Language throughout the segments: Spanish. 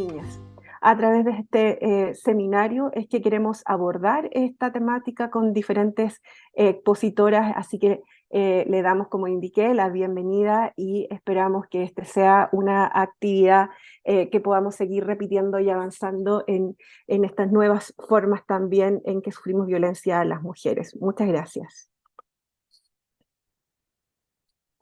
niñas. A través de este seminario es que queremos abordar esta temática con diferentes expositoras, así que le damos, como indiqué, la bienvenida y esperamos que este sea una actividad que podamos seguir repitiendo y avanzando en estas nuevas formas también en que sufrimos violencia a las mujeres. Muchas gracias.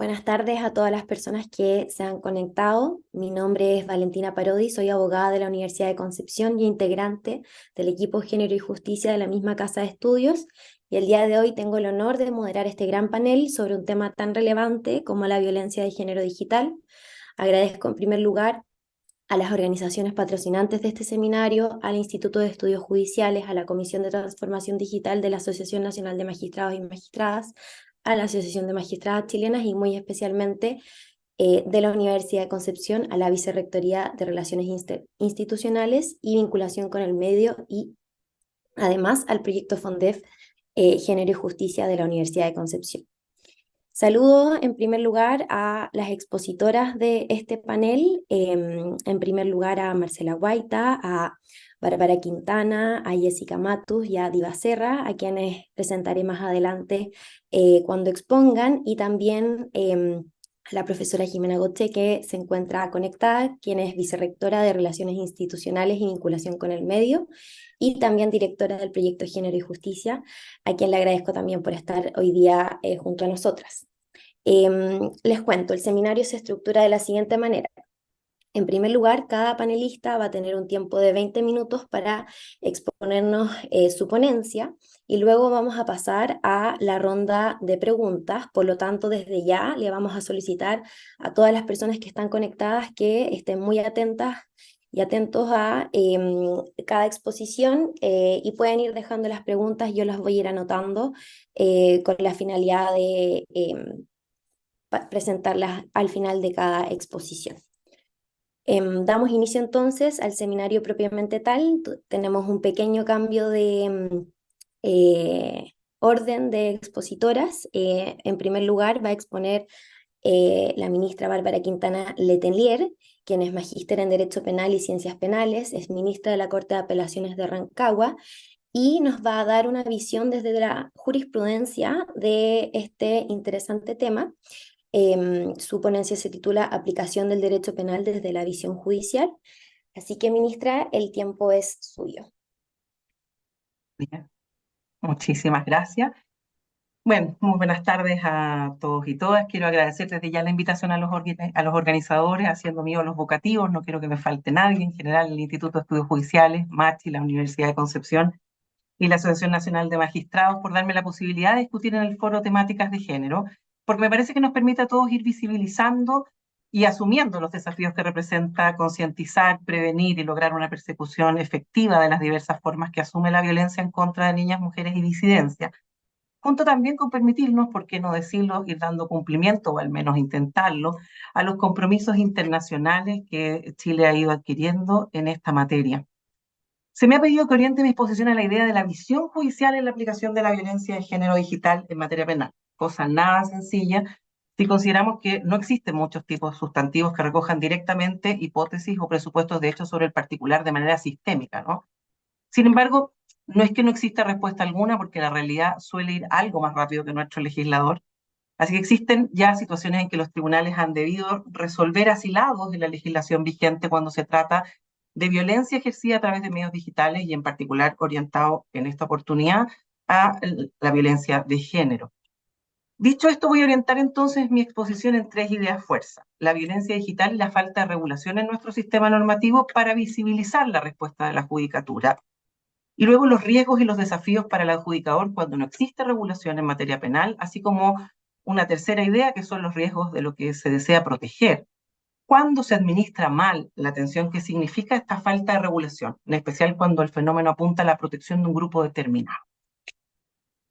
Buenas tardes a todas las personas que se han conectado. Mi nombre es Valentina Parodi, soy abogada de la Universidad de Concepción y integrante del equipo Género y Justicia de la misma casa de estudios. Y el día de hoy tengo el honor de moderar este gran panel sobre un tema tan relevante como la violencia de género digital. Agradezco en primer lugar a las organizaciones patrocinantes de este seminario, al Instituto de Estudios Judiciales, a la Comisión de Transformación Digital de la Asociación Nacional de Magistrados y Magistradas, a la Asociación de Magistradas Chilenas y muy especialmente de la Universidad de Concepción, a la Vicerrectoría de Relaciones Institucionales y Vinculación con el Medio y además al proyecto FONDEF Género y Justicia de la Universidad de Concepción. Saludo en primer lugar a las expositoras de este panel, en primer lugar a Marcela Guaita, a Bárbara Quintana, a Jessica Matus y a Diva Serra, a quienes presentaré más adelante cuando expongan, y también a la profesora Jimena Goche, que se encuentra conectada, quien es vicerrectora de Relaciones Institucionales y Vinculación con el Medio, y también directora del proyecto Género y Justicia, a quien le agradezco también por estar hoy día junto a nosotras. Les cuento, el seminario se estructura de la siguiente manera. En primer lugar, cada panelista va a tener un tiempo de 20 minutos para exponernos su ponencia y luego vamos a pasar a la ronda de preguntas. Por lo tanto, desde ya le vamos a solicitar a todas las personas que están conectadas que estén muy atentas y atentos a cada exposición y pueden ir dejando las preguntas, yo las voy a ir anotando con la finalidad de presentarlas al final de cada exposición. Damos inicio entonces al seminario propiamente tal. Tenemos un pequeño cambio de orden de expositoras. En primer lugar va a exponer la ministra Bárbara Quintana Letelier, quien es magíster en Derecho Penal y Ciencias Penales, es ministra de la Corte de Apelaciones de Rancagua, y nos va a dar una visión desde la jurisprudencia de este interesante tema. Su ponencia se titula Aplicación del Derecho Penal desde la visión judicial. Así que, ministra, el tiempo es suyo. Bien, muchísimas gracias. Bueno, muy buenas tardes a todos y todas. Quiero agradecer desde ya la invitación a los organizadores, haciendo mío los vocativos. No quiero que me falte nadie. En general, el Instituto de Estudios Judiciales, MACHI, la Universidad de Concepción y la Asociación Nacional de Magistrados por darme la posibilidad de discutir en el foro temáticas de género, porque me parece que nos permite a todos ir visibilizando y asumiendo los desafíos que representa concientizar, prevenir y lograr una persecución efectiva de las diversas formas que asume la violencia en contra de niñas, mujeres y disidencias, junto también con permitirnos, por qué no decirlo, ir dando cumplimiento, o al menos intentarlo, a los compromisos internacionales que Chile ha ido adquiriendo en esta materia. Se me ha pedido que oriente mi exposición a la idea de la visión judicial en la aplicación de la violencia de género digital en materia penal, cosa nada sencilla si consideramos que no existen muchos tipos sustantivos que recojan directamente hipótesis o presupuestos de hechos sobre el particular de manera sistémica, ¿no? Sin embargo, no es que no exista respuesta alguna, porque la realidad suele ir algo más rápido que nuestro legislador. Así que existen ya situaciones en que los tribunales han debido resolver asilados de la legislación vigente cuando se trata de violencia ejercida a través de medios digitales y en particular orientado en esta oportunidad a la violencia de género. Dicho esto, voy a orientar entonces mi exposición en tres ideas fuerza: la violencia digital y la falta de regulación en nuestro sistema normativo para visibilizar la respuesta de la judicatura, y luego los riesgos y los desafíos para el adjudicador cuando no existe regulación en materia penal, así como una tercera idea que son los riesgos de lo que se desea proteger cuando se administra mal la atención que significa esta falta de regulación, en especial cuando el fenómeno apunta a la protección de un grupo determinado.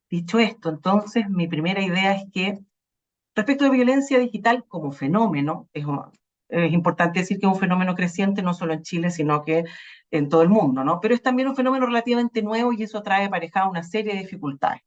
Dicho esto, entonces, mi primera idea es que respecto de violencia digital como fenómeno, es importante decir que es un fenómeno creciente no solo en Chile, sino que en todo el mundo, ¿no? Pero es también un fenómeno relativamente nuevo y eso trae aparejada una serie de dificultades.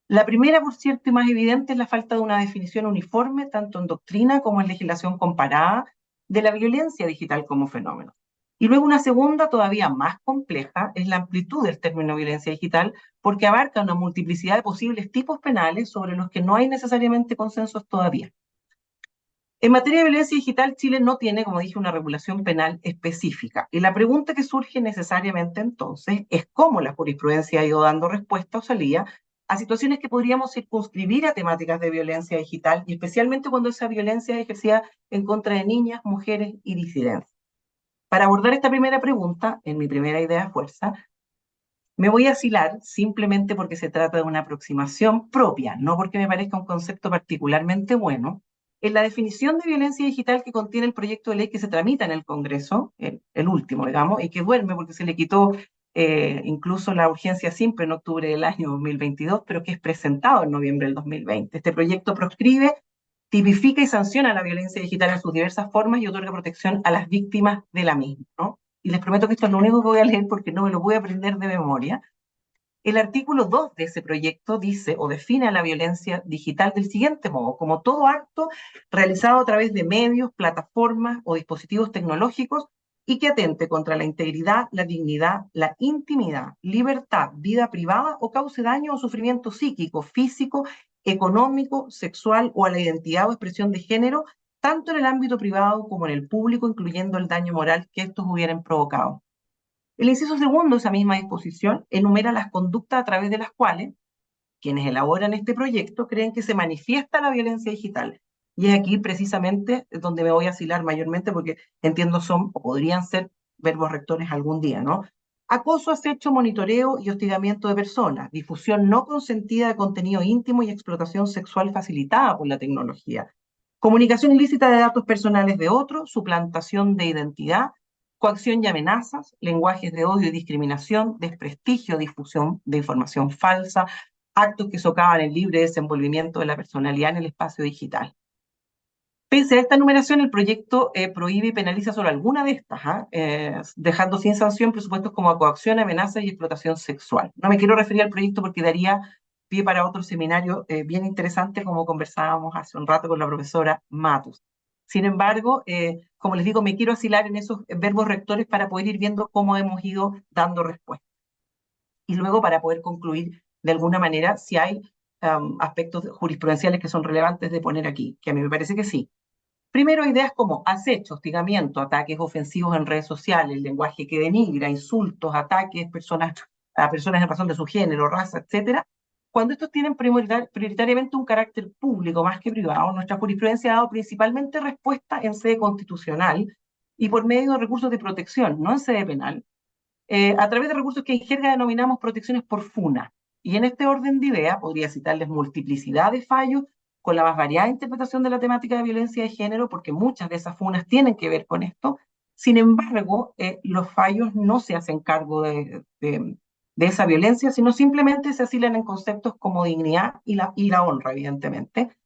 La primera, por cierto, y más evidente, es la falta de una definición uniforme, tanto en doctrina como en legislación comparada, de la violencia digital como fenómeno. Y luego una segunda, todavía más compleja, es la amplitud del término violencia digital, porque abarca una multiplicidad de posibles tipos penales sobre los que no hay necesariamente consensos todavía. En materia de violencia digital, Chile no tiene, como dije, una regulación penal específica. Y la pregunta que surge necesariamente entonces es cómo la jurisprudencia ha ido dando respuesta o salida a situaciones que podríamos circunscribir a temáticas de violencia digital, y especialmente cuando esa violencia es ejercida en contra de niñas, mujeres y disidencias. Para abordar esta primera pregunta, en mi primera idea de fuerza, me voy a asilar simplemente porque se trata de una aproximación propia, no porque me parezca un concepto particularmente bueno, en la definición de violencia digital que contiene el proyecto de ley que se tramita en el Congreso, el último, digamos, y que duerme porque se le quitó incluso la urgencia simple en octubre del año 2022, pero que es presentado en noviembre del 2020. Este proyecto proscribe, tipifica y sanciona la violencia digital en sus diversas formas y otorga protección a las víctimas de la misma, ¿no? Y les prometo que esto es lo único que voy a leer porque no me lo voy a aprender de memoria. El artículo 2 de ese proyecto dice o define a la violencia digital del siguiente modo: como todo acto realizado a través de medios, plataformas o dispositivos tecnológicos y que atente contra la integridad, la dignidad, la intimidad, libertad, vida privada o cause daño o sufrimiento psíquico, físico, económico, sexual o a la identidad o expresión de género, tanto en el ámbito privado como en el público, incluyendo el daño moral que estos hubieran provocado. El inciso segundo de esa misma disposición enumera las conductas a través de las cuales quienes elaboran este proyecto creen que se manifiesta la violencia digital. Y es aquí precisamente donde me voy a asilar mayormente porque entiendo son o podrían ser verbos rectores algún día, ¿no? Acoso, acecho, monitoreo y hostigamiento de personas, difusión no consentida de contenido íntimo y explotación sexual facilitada por la tecnología, comunicación ilícita de datos personales de otros, suplantación de identidad, coacción y amenazas, lenguajes de odio y discriminación, desprestigio, difusión de información falsa, actos que socavan el libre desenvolvimiento de la personalidad en el espacio digital. Pese a esta enumeración, el proyecto prohíbe y penaliza solo alguna de estas, dejando sin sanción presupuestos como coacción, amenaza y explotación sexual. No me quiero referir al proyecto porque daría pie para otro seminario bien interesante, como conversábamos hace un rato con la profesora Matus. Sin embargo, como les digo, me quiero asilar en esos verbos rectores para poder ir viendo cómo hemos ido dando respuesta. Y luego para poder concluir de alguna manera si hay aspectos jurisprudenciales que son relevantes de poner aquí, que a mí me parece que sí. Primero, ideas como acecho, hostigamiento, ataques ofensivos en redes sociales, lenguaje que denigra, insultos, ataques a personas en razón de su género, raza, etcétera. Cuando estos tienen prioritariamente un carácter público más que privado, nuestra jurisprudencia ha dado principalmente respuesta en sede constitucional y por medio de recursos de protección, no en sede penal, a través de recursos que en jerga denominamos protecciones por funa. Y en este orden de ideas podría citarles multiplicidad de fallos con la más variada interpretación de la temática de violencia de género, porque muchas de esas funas tienen que ver con esto. Sin embargo, los fallos no se hacen cargo de esa violencia, sino simplemente se asilan en conceptos como dignidad y la honra, evidentemente.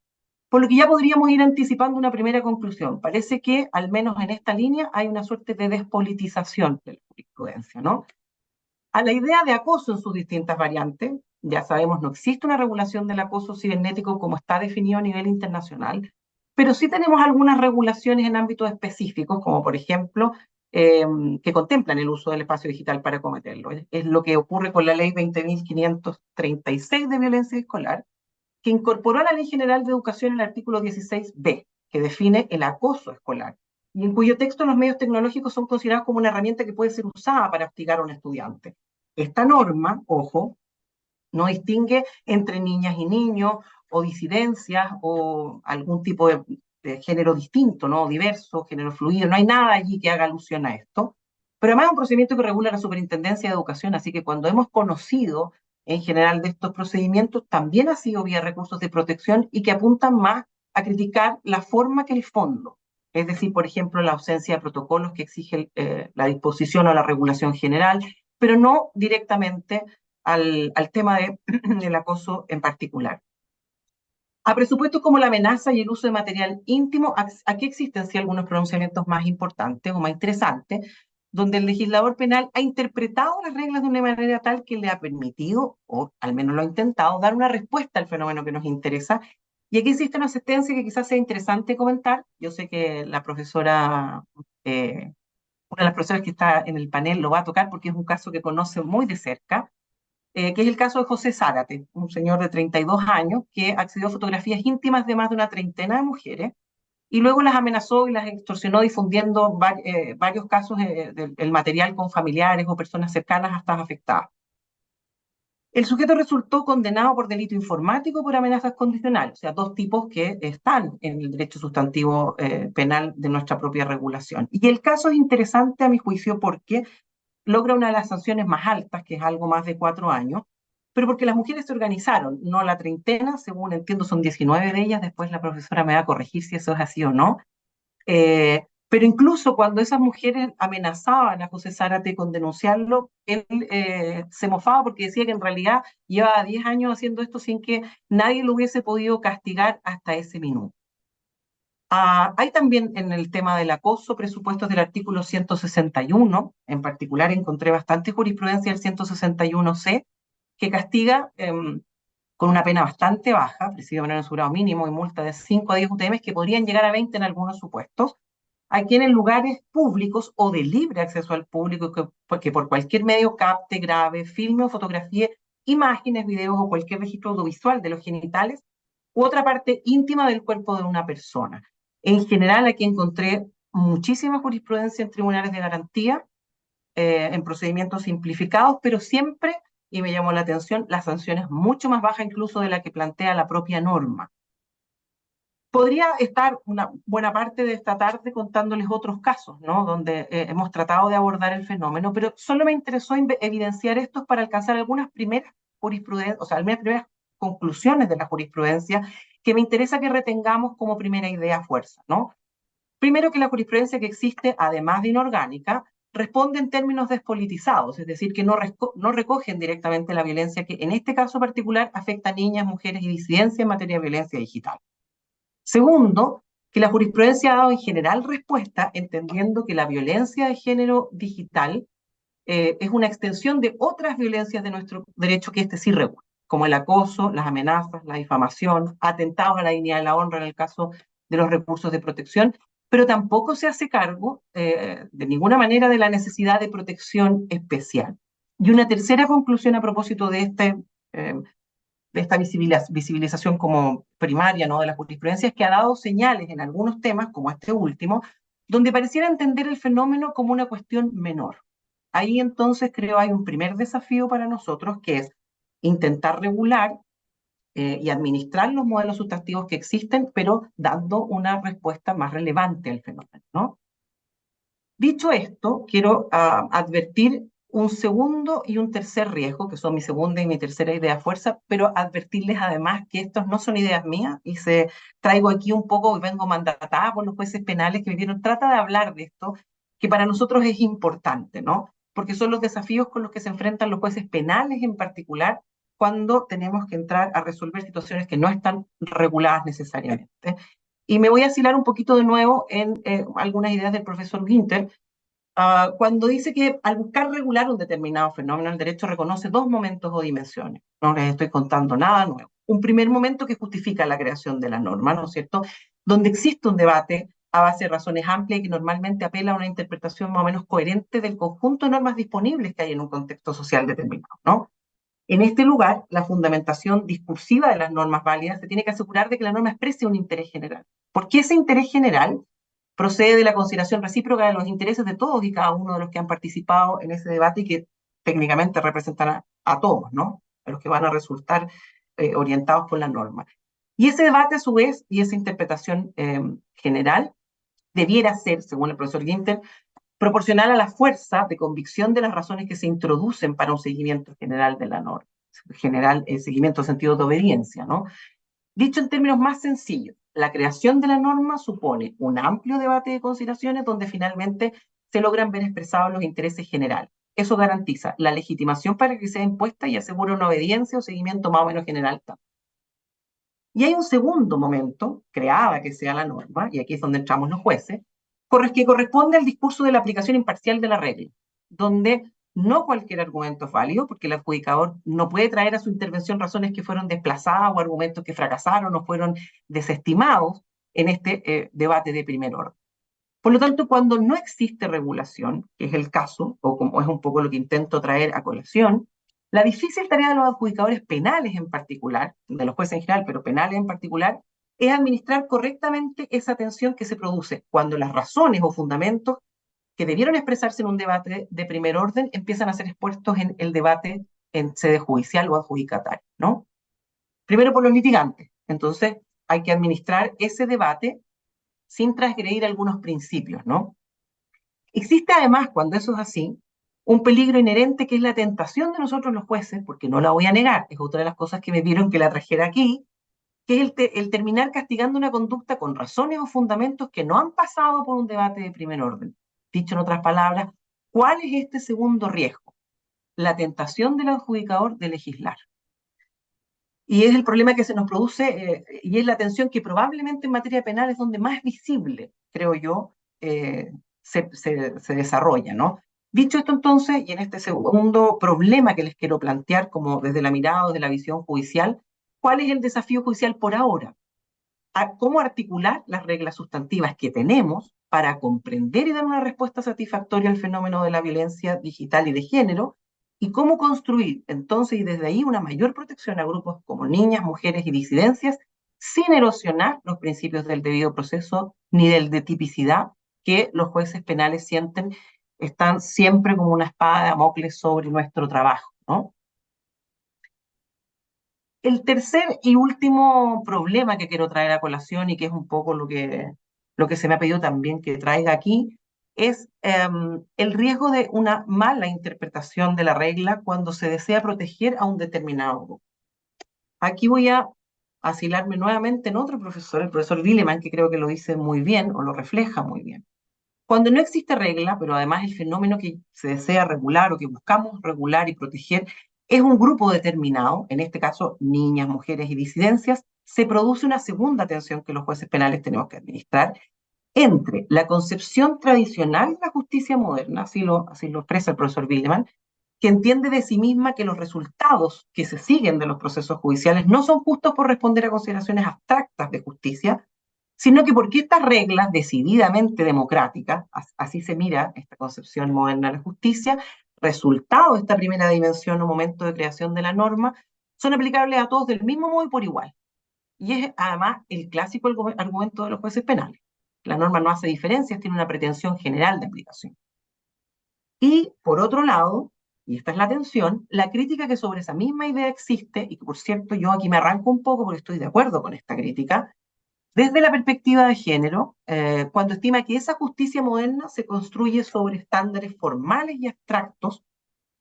Por lo que ya podríamos ir anticipando una primera conclusión. Parece que, al menos en esta línea, hay una suerte de despolitización de la jurisprudencia, ¿no? A la idea de acoso en sus distintas variantes, ya sabemos, no existe una regulación del acoso cibernético como está definido a nivel internacional, pero sí tenemos algunas regulaciones en ámbitos específicos, como por ejemplo, que contemplan el uso del espacio digital para cometerlo. Es lo que ocurre con la ley 20.536 de violencia escolar, que incorporó a la Ley General de Educación el artículo 16b, que define el acoso escolar, y en cuyo texto los medios tecnológicos son considerados como una herramienta que puede ser usada para hostigar a un estudiante. Esta norma, ojo, no distingue entre niñas y niños, o disidencias, o algún tipo de género distinto, ¿no? Diverso, género fluido, no hay nada allí que haga alusión a esto. Pero además es un procedimiento que regula la Superintendencia de Educación, así que cuando hemos conocido en general de estos procedimientos, también ha sido vía recursos de protección y que apuntan más a criticar la forma que el fondo. Es decir, por ejemplo, la ausencia de protocolos que exige la disposición o la regulación general, pero no directamente al tema del acoso en particular. A presupuestos como la amenaza y el uso de material íntimo, aquí existen sí algunos pronunciamientos más importantes o más interesantes, donde el legislador penal ha interpretado las reglas de una manera tal que le ha permitido, o al menos lo ha intentado, dar una respuesta al fenómeno que nos interesa. Y aquí existe una sentencia que quizás sea interesante comentar. Yo sé que la profesora una de las profesoras que está en el panel lo va a tocar porque es un caso que conoce muy de cerca, que es el caso de José Zárate, un señor de 32 años que accedió a fotografías íntimas de más de una treintena de mujeres y luego las amenazó y las extorsionó difundiendo varios casos del material con familiares o personas cercanas hasta afectadas. El sujeto resultó condenado por delito informático por amenazas condicionales, o sea, dos tipos que están en el derecho sustantivo penal de nuestra propia regulación. Y el caso es interesante a mi juicio porque logra una de las sanciones más altas, que es algo más de 4 años, pero porque las mujeres se organizaron, no la treintena, según entiendo son 19 de ellas, después la profesora me va a corregir si eso es así o no, pero incluso cuando esas mujeres amenazaban a José Zárate con denunciarlo, él se mofaba porque decía que en realidad llevaba 10 años haciendo esto sin que nadie lo hubiese podido castigar hasta ese minuto. Hay también en el tema del acoso presupuestos del artículo 161, en particular encontré bastante jurisprudencia del 161C, que castiga con una pena bastante baja, presidio menor en su grado mínimo y multa de 5 a 10 UTM, que podrían llegar a 20 en algunos supuestos, a quien en lugares públicos o de libre acceso al público que por cualquier medio capte, grabe, filme o fotografíe imágenes, videos o cualquier registro audiovisual de los genitales u otra parte íntima del cuerpo de una persona. En general, aquí encontré muchísima jurisprudencia en tribunales de garantía, en procedimientos simplificados, pero siempre, y me llamó la atención, la sanción es mucho más baja incluso de la que plantea la propia norma. Podría estar una buena parte de esta tarde contándoles otros casos, ¿no? Donde hemos tratado de abordar el fenómeno, pero solo me interesó evidenciar estos para alcanzar algunas primeras jurisprudencias, o sea, algunas primeras conclusiones de la jurisprudencia que me interesa que retengamos como primera idea fuerza, ¿no? Primero, que la jurisprudencia que existe, además de inorgánica, responde en términos despolitizados, es decir, que no recogen directamente la violencia que en este caso particular afecta a niñas, mujeres y disidencia en materia de violencia digital. Segundo, que la jurisprudencia ha dado en general respuesta, entendiendo que la violencia de género digital es una extensión de otras violencias de nuestro derecho que este sí regula, como el acoso, las amenazas, la difamación, atentados a la dignidad y la honra en el caso de los recursos de protección, pero tampoco se hace cargo de ninguna manera de la necesidad de protección especial. Y una tercera conclusión a propósito de esta visibilización como primaria, ¿no?, de la jurisprudencia, es que ha dado señales en algunos temas, como este último, donde pareciera entender el fenómeno como una cuestión menor. Ahí entonces creo hay un primer desafío para nosotros, que es intentar regular y administrar los modelos sustantivos que existen, pero dando una respuesta más relevante al fenómeno, ¿no? Dicho esto, quiero advertir un segundo y un tercer riesgo, que son mi segunda y mi tercera idea fuerza, pero advertirles además que estos no son ideas mías y traigo aquí un poco y vengo mandatada por los jueces penales que me vieron, trata de hablar de esto, que para nosotros es importante, ¿no? Porque son los desafíos con los que se enfrentan los jueces penales en particular cuando tenemos que entrar a resolver situaciones que no están reguladas necesariamente. Y me voy a asilar un poquito de nuevo en algunas ideas del profesor Winter, cuando dice que al buscar regular un determinado fenómeno, el derecho reconoce dos momentos o dimensiones. No les estoy contando nada nuevo. Un primer momento que justifica la creación de la norma, ¿no es cierto?, donde existe un debate a base de razones amplias y que normalmente apela a una interpretación más o menos coherente del conjunto de normas disponibles que hay en un contexto social determinado, ¿no? En este lugar, la fundamentación discursiva de las normas válidas se tiene que asegurar de que la norma exprese un interés general. Porque ese interés general procede de la consideración recíproca de los intereses de todos y cada uno de los que han participado en ese debate y que técnicamente representan a todos, ¿no? A los que van a resultar orientados por la norma. Y ese debate, a su vez, y esa interpretación general, debiera ser, según el profesor Ginter, proporcional a la fuerza de convicción de las razones que se introducen para un seguimiento general de la norma, general, seguimiento en sentido de obediencia, ¿no? Dicho en términos más sencillos, la creación de la norma supone un amplio debate de consideraciones donde finalmente se logran ver expresados los intereses generales. Eso garantiza la legitimación para que sea impuesta y asegura una obediencia o seguimiento más o menos general también. Y hay un segundo momento, creada que sea la norma, y aquí es donde entramos los jueces, que corresponde al discurso de la aplicación imparcial de la regla, donde no cualquier argumento es válido, porque el adjudicador no puede traer a su intervención razones que fueron desplazadas o argumentos que fracasaron o fueron desestimados en este debate de primer orden. Por lo tanto, cuando no existe regulación, que es el caso, o como es un poco lo que intento traer a colación, la difícil tarea de los adjudicadores penales en particular, de los jueces en general, pero penales en particular, es administrar correctamente esa tensión que se produce cuando las razones o fundamentos que debieron expresarse en un debate de primer orden empiezan a ser expuestos en el debate en sede judicial o adjudicataria, ¿no? Primero por los litigantes. Entonces, hay que administrar ese debate sin transgredir algunos principios, ¿no? Existe además, cuando eso es así, un peligro inherente que es la tentación de nosotros los jueces, porque no la voy a negar, es otra de las cosas que me pidieron que la trajera aquí, que es el terminar castigando una conducta con razones o fundamentos que no han pasado por un debate de primer orden. Dicho en otras palabras, ¿cuál es este segundo riesgo? La tentación del adjudicador de legislar. Y es el problema que se nos produce, y es la tensión que probablemente en materia penal es donde más visible, creo yo, se desarrolla, ¿no? Dicho esto entonces, y en este segundo problema que les quiero plantear, como desde la mirada o de la visión judicial, ¿cuál es el desafío judicial por ahora? ¿Cómo articular las reglas sustantivas que tenemos para comprender y dar una respuesta satisfactoria al fenómeno de la violencia digital y de género? ¿Y cómo construir entonces y desde ahí una mayor protección a grupos como niñas, mujeres y disidencias sin erosionar los principios del debido proceso ni del de tipicidad que los jueces penales sienten están siempre como una espada de Damocles sobre nuestro trabajo, ¿no? El tercer y último problema que quiero traer a colación y que es un poco lo que se me ha pedido también que traiga aquí es el riesgo de una mala interpretación de la regla cuando se desea proteger a un determinado grupo. Aquí voy a asilarme nuevamente en otro profesor, el profesor Willeman, que creo que lo dice muy bien o lo refleja muy bien. Cuando no existe regla, pero además el fenómeno que se desea regular o que buscamos regular y proteger es un grupo determinado, en este caso niñas, mujeres y disidencias, se produce una segunda tensión que los jueces penales tenemos que administrar entre la concepción tradicional de la justicia moderna, así lo expresa el profesor Willeman, que entiende de sí misma que los resultados que se siguen de los procesos judiciales no son justos por responder a consideraciones abstractas de justicia, sino que porque estas reglas decididamente democráticas, así se mira esta concepción moderna de la justicia, resultado de esta primera dimensión o momento de creación de la norma, son aplicables a todos del mismo modo y por igual. Y es además el clásico argumento de los jueces penales. La norma no hace diferencias, tiene una pretensión general de aplicación. Y por otro lado, y esta es la tensión, la crítica que sobre esa misma idea existe, y que por cierto yo aquí me arranco un poco porque estoy de acuerdo con esta crítica, desde la perspectiva de género, cuando estima que esa justicia moderna se construye sobre estándares formales y abstractos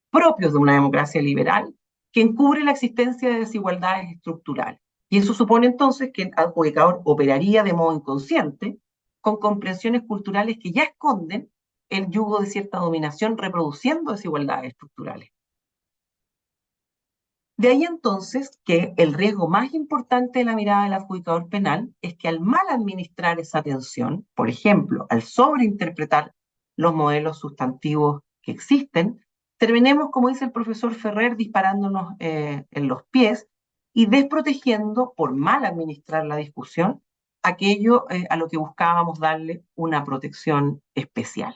propios de una democracia liberal que encubre la existencia de desigualdades estructurales. Y eso supone entonces que el adjudicador operaría de modo inconsciente con comprensiones culturales que ya esconden el yugo de cierta dominación reproduciendo desigualdades estructurales. De ahí entonces que el riesgo más importante de la mirada del adjudicador penal es que al mal administrar esa tensión, por ejemplo, al sobreinterpretar los modelos sustantivos que existen, terminemos, como dice el profesor Ferrer, disparándonos en los pies y desprotegiendo, por mal administrar la discusión, aquello a lo que buscábamos darle una protección especial.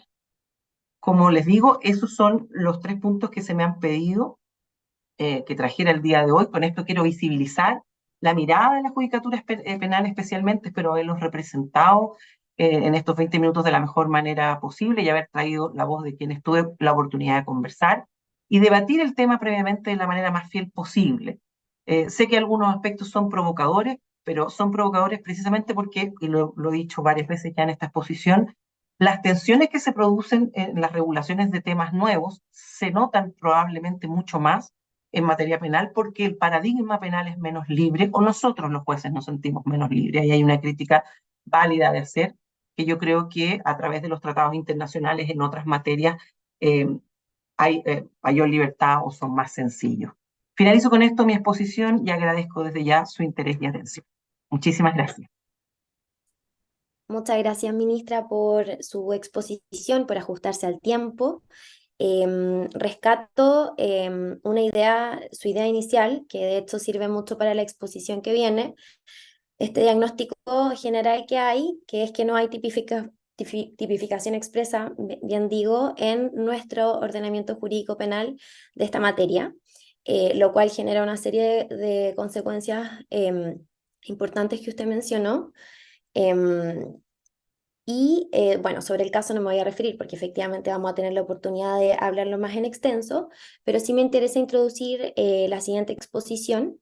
Como les digo, esos son los tres puntos que se me han pedido que trajera el día de hoy. Con esto quiero visibilizar la mirada de la judicatura penal especialmente, espero haberlos representado en estos 20 minutos de la mejor manera posible y haber traído la voz de quienes tuve la oportunidad de conversar y debatir el tema previamente de la manera más fiel posible. Sé que algunos aspectos son provocadores, pero son provocadores precisamente porque, y lo he dicho varias veces ya en esta exposición, las tensiones que se producen en las regulaciones de temas nuevos se notan probablemente mucho más en materia penal porque el paradigma penal es menos libre o nosotros los jueces nos sentimos menos libres. Y hay una crítica válida de hacer que yo creo que a través de los tratados internacionales en otras materias hay mayor libertad o son más sencillos. Finalizo con esto mi exposición y agradezco desde ya su interés y atención. Muchísimas gracias. Muchas gracias, ministra, por su exposición, por ajustarse al tiempo. Rescato una idea, su idea inicial, que de hecho sirve mucho para la exposición que viene, este diagnóstico general que hay, que es que no hay tipificación expresa, bien digo, en nuestro ordenamiento jurídico penal de esta materia, lo cual genera una serie de consecuencias importantes que usted mencionó. Em, bueno, sobre el caso no me voy a referir porque efectivamente vamos a tener la oportunidad de hablarlo más en extenso, pero sí me interesa introducir la siguiente exposición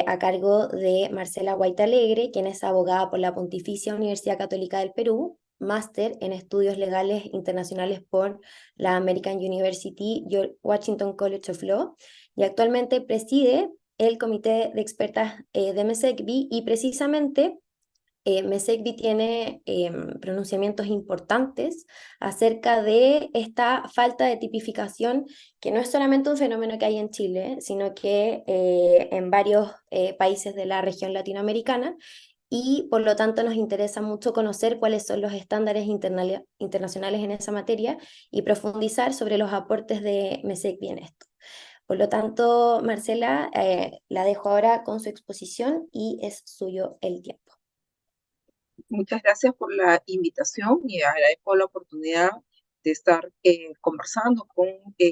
a cargo de Marcela Guaita Alegre, quien es abogada por la Pontificia Universidad Católica del Perú, máster en estudios legales internacionales por la American University Washington College of Law, y actualmente preside el comité de expertas de MESECBI, y precisamente MESECBI tiene pronunciamientos importantes acerca de esta falta de tipificación, que no es solamente un fenómeno que hay en Chile, sino que en varios países de la región latinoamericana, y por lo tanto nos interesa mucho conocer cuáles son los estándares internacionales en esa materia y profundizar sobre los aportes de MESECBI en esto. Por lo tanto, Marcela, la dejo ahora con su exposición y es suyo el tiempo. Muchas gracias por la invitación y agradezco la oportunidad de estar conversando con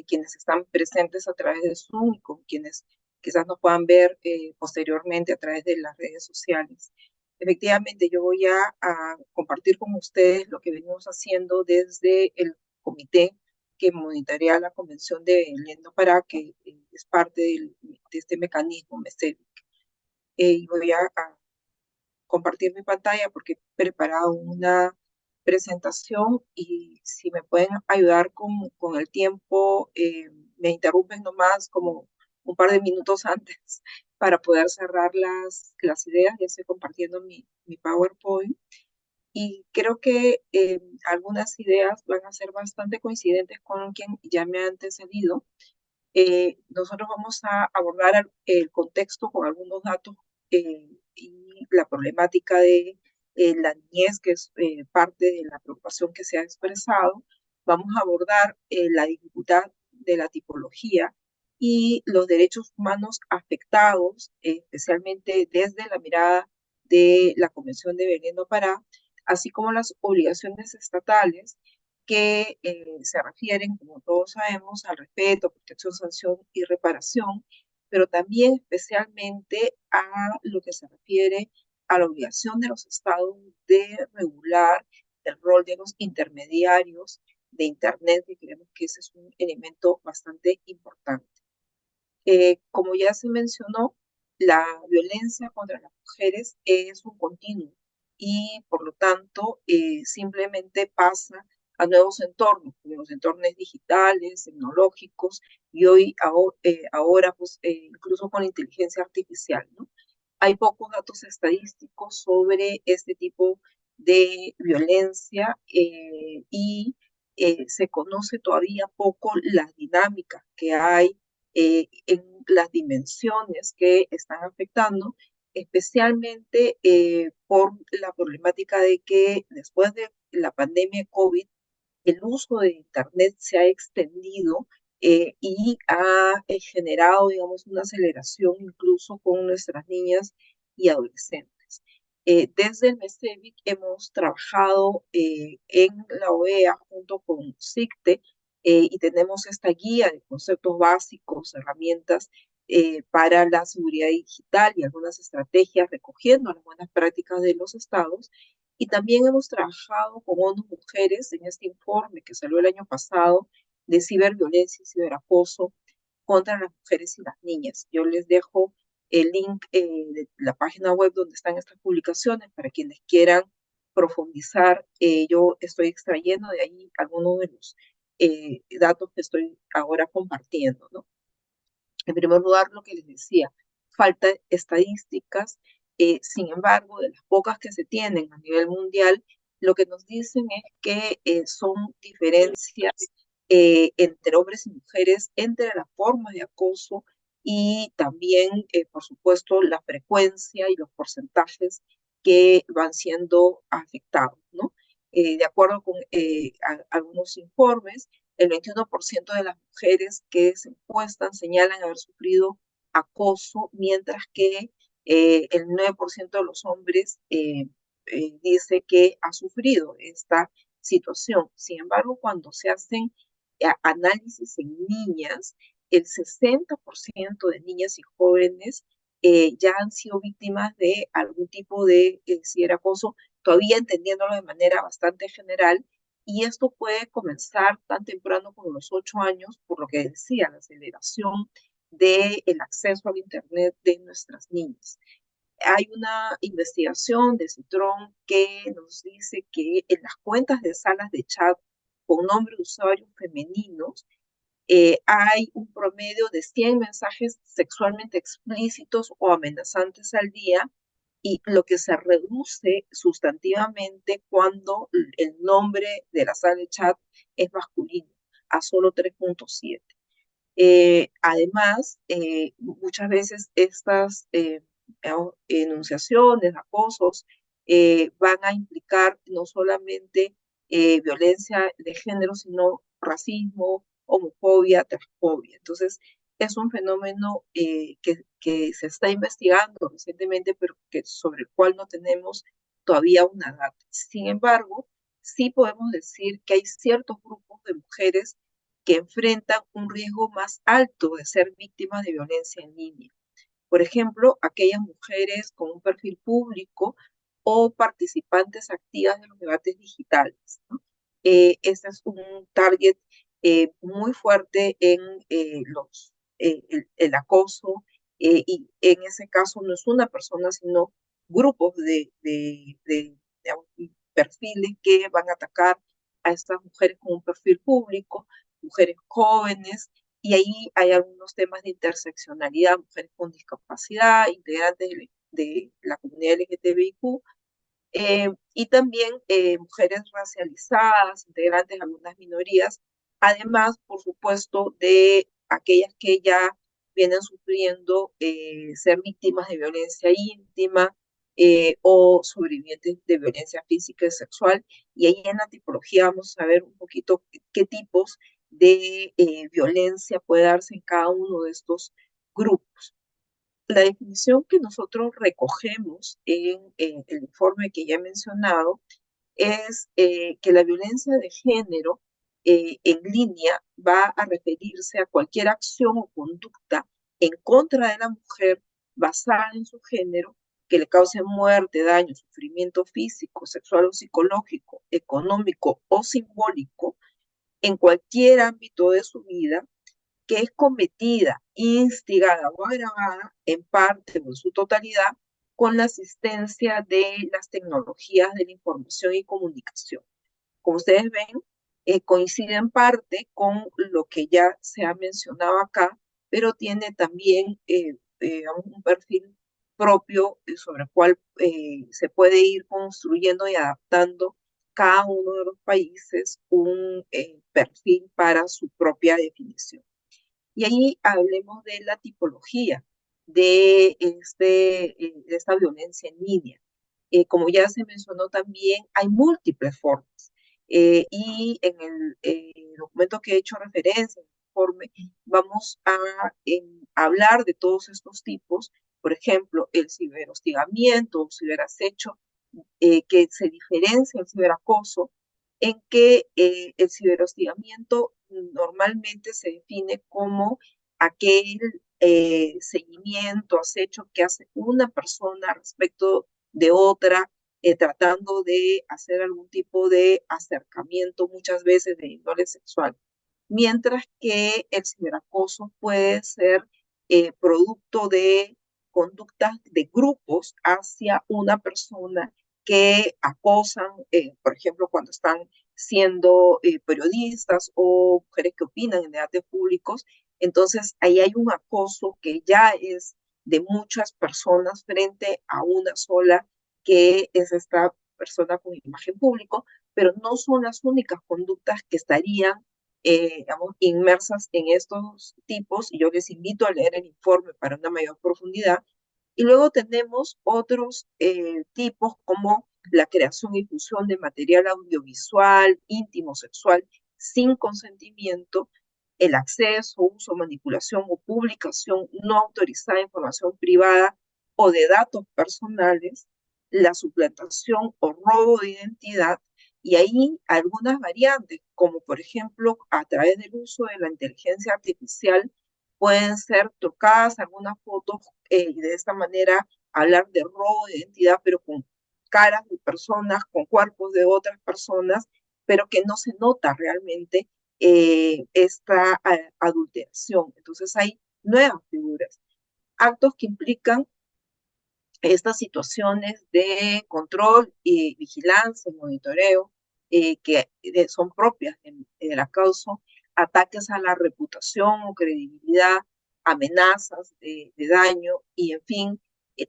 quienes están presentes a través de Zoom y con quienes quizás nos puedan ver posteriormente a través de las redes sociales. Efectivamente, yo voy a compartir con ustedes lo que venimos haciendo desde el comité que monitorea la Convención de Belén do Pará, que es parte de este mecanismo MESECBI. Y voy a compartir mi pantalla porque he preparado una presentación y si me pueden ayudar con el tiempo, me interrumpen nomás como un par de minutos antes para poder cerrar las ideas. Ya estoy compartiendo mi PowerPoint y creo que algunas ideas van a ser bastante coincidentes con quien ya me ha antecedido. Nosotros vamos a abordar el contexto con algunos datos y la problemática de la niñez, que es parte de la preocupación que se ha expresado. Vamos a abordar la dificultad de la tipología y los derechos humanos afectados, especialmente desde la mirada de la Convención de Belén do Pará, así como las obligaciones estatales que se refieren, como todos sabemos, al respeto, protección, sanción y reparación, pero también especialmente a lo que se refiere a la obligación de los estados de regular el rol de los intermediarios de Internet, que creemos que ese es un elemento bastante importante. Como ya se mencionó, la violencia contra las mujeres es un continuo y por lo tanto simplemente pasa a nuevos entornos digitales, tecnológicos y hoy, ahora pues, incluso con la inteligencia artificial, ¿no? Hay pocos datos estadísticos sobre este tipo de violencia y se conoce todavía poco las dinámicas que hay en las dimensiones que están afectando, especialmente por la problemática de que después de la pandemia de COVID, el uso de Internet se ha extendido y ha generado, digamos, una aceleración incluso con nuestras niñas y adolescentes. Desde el MESEVIC hemos trabajado en la OEA junto con SICTE y tenemos esta guía de conceptos básicos, herramientas para la seguridad digital y algunas estrategias recogiendo las buenas prácticas de los estados. Y también hemos trabajado con ONU Mujeres en este informe que salió el año pasado de ciberviolencia y ciberacoso contra las mujeres y las niñas. Yo les dejo el link de la página web donde están estas publicaciones para quienes quieran profundizar. Yo estoy extrayendo de ahí algunos de los datos que estoy ahora compartiendo, ¿no? En primer lugar, lo que les decía, falta estadísticas. Sin embargo, de las pocas que se tienen a nivel mundial, lo que nos dicen es que son diferencias entre hombres y mujeres, entre las formas de acoso y también, por supuesto, la frecuencia y los porcentajes que van siendo afectados, ¿no? De acuerdo con algunos informes, el 21% de las mujeres que se encuestan señalan haber sufrido acoso, mientras que el 9% de los hombres dice que ha sufrido esta situación. Sin embargo, cuando se hacen análisis en niñas, el 60% de niñas y jóvenes ya han sido víctimas de algún tipo de ciberacoso, todavía entendiéndolo de manera bastante general, y esto puede comenzar tan temprano como los 8 años, por lo que decía, la aceleración del acceso al Internet de nuestras niñas. Hay una investigación de Citron que nos dice que en las cuentas de salas de chat con nombre de usuarios femeninos hay un promedio de 100 mensajes sexualmente explícitos o amenazantes al día, y lo que se reduce sustantivamente cuando el nombre de la sala de chat es masculino, a solo 3.7. Además, muchas veces estas enunciaciones, acosos, van a implicar no solamente violencia de género, sino racismo, homofobia, transfobia. Entonces, es un fenómeno que se está investigando recientemente, pero sobre el cual no tenemos todavía una data. Sin embargo, sí podemos decir que hay ciertos grupos de mujeres que enfrentan un riesgo más alto de ser víctimas de violencia en línea. Por ejemplo, aquellas mujeres con un perfil público o participantes activas de los debates digitales, ¿no? Este es un target muy fuerte en el acoso, y en ese caso no es una persona, sino grupos de perfiles que van a atacar a estas mujeres con un perfil público, mujeres jóvenes, y ahí hay algunos temas de interseccionalidad, mujeres con discapacidad, integrantes de la comunidad LGTBIQ, y también mujeres racializadas, integrantes de algunas minorías, además, por supuesto, de aquellas que ya vienen sufriendo ser víctimas de violencia íntima o sobrevivientes de violencia física y sexual. Y ahí en la tipología vamos a ver un poquito qué tipos de violencia puede darse en cada uno de estos grupos. La definición que nosotros recogemos en el informe que ya he mencionado es que la violencia de género en línea va a referirse a cualquier acción o conducta en contra de la mujer basada en su género que le cause muerte, daño, sufrimiento físico, sexual o psicológico, económico o simbólico en cualquier ámbito de su vida, que es cometida, instigada o agravada en parte o en su totalidad con la asistencia de las tecnologías de la información y comunicación. Como ustedes ven, coincide en parte con lo que ya se ha mencionado acá, pero tiene también un perfil propio sobre el cual se puede ir construyendo y adaptando cada uno de los países un perfil para su propia definición. Y ahí hablemos de la tipología de esta violencia en línea. Como ya se mencionó también, hay múltiples formas. Y en el documento que he hecho referencia, en el informe, vamos a hablar de todos estos tipos. Por ejemplo, el ciberhostigamiento o ciberacecho, que se diferencia del ciberacoso, en que el ciberhostigamiento normalmente se define como aquel seguimiento, acecho que hace una persona respecto de otra, tratando de hacer algún tipo de acercamiento, muchas veces de índole sexual. Mientras que el ciberacoso puede ser producto de conductas de grupos hacia una persona que acosan, por ejemplo, cuando están siendo periodistas o mujeres que opinan en debates públicos. Entonces, ahí hay un acoso que ya es de muchas personas frente a una sola, que es esta persona con imagen público, pero no son las únicas conductas que estarían digamos, inmersas en estos tipos, y yo les invito a leer el informe para una mayor profundidad. Y luego tenemos otros tipos como la creación y difusión de material audiovisual, íntimo, sexual, sin consentimiento, el acceso, uso, manipulación o publicación no autorizada de información privada o de datos personales, la suplantación o robo de identidad, y ahí algunas variantes, como por ejemplo a través del uso de la inteligencia artificial, pueden ser tocadas algunas fotos y de esta manera hablar de robo de identidad, pero con caras de personas, con cuerpos de otras personas, pero que no se nota realmente esta adulteración. Entonces hay nuevas figuras, actos que implican estas situaciones de control y vigilancia, monitoreo, que son propias del acoso, ataques a la reputación o credibilidad, amenazas de daño y, en fin,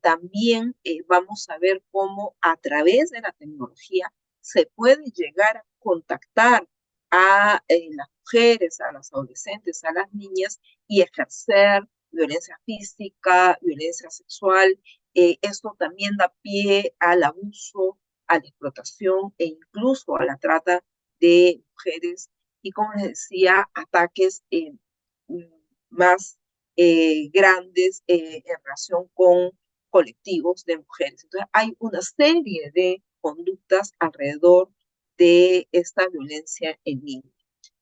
también vamos a ver cómo a través de la tecnología se puede llegar a contactar a las mujeres, a las adolescentes, a las niñas y ejercer violencia física, violencia sexual. Esto también da pie al abuso, a la explotación e incluso a la trata de mujeres y, como les decía, ataques más grandes en relación con colectivos de mujeres. Entonces, hay una serie de conductas alrededor de esta violencia en línea,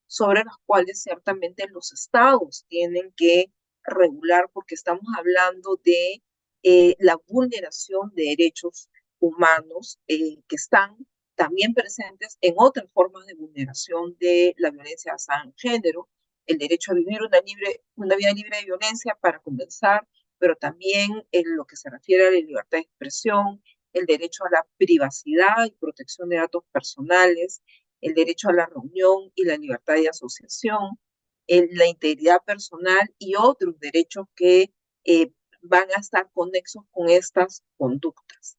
sobre las cuales ciertamente los estados tienen que regular, porque estamos hablando de la vulneración de derechos humanos que están también presentes en otras formas de vulneración de la violencia basada en género, el derecho a vivir una vida libre de violencia para comenzar, pero también en lo que se refiere a la libertad de expresión, el derecho a la privacidad y protección de datos personales, el derecho a la reunión y la libertad de asociación, la integridad personal y otros derechos que van a estar conexos con estas conductas.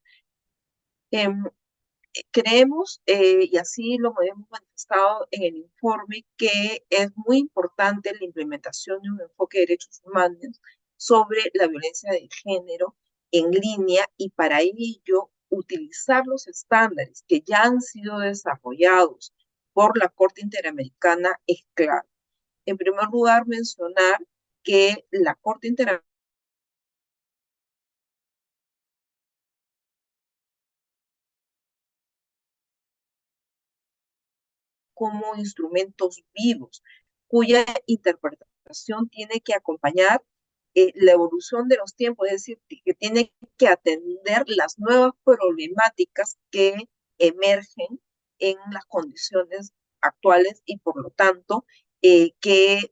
Creemos, y así lo hemos manifestado en el informe, que es muy importante la implementación de un enfoque de derechos humanos sobre la violencia de género en línea, y para ello utilizar los estándares que ya han sido desarrollados por la Corte Interamericana es clave. En primer lugar, mencionar que la Corte Interamericana como instrumentos vivos, cuya interpretación tiene que acompañar la evolución de los tiempos, es decir, que tiene que atender las nuevas problemáticas que emergen en las condiciones actuales y, por lo tanto, que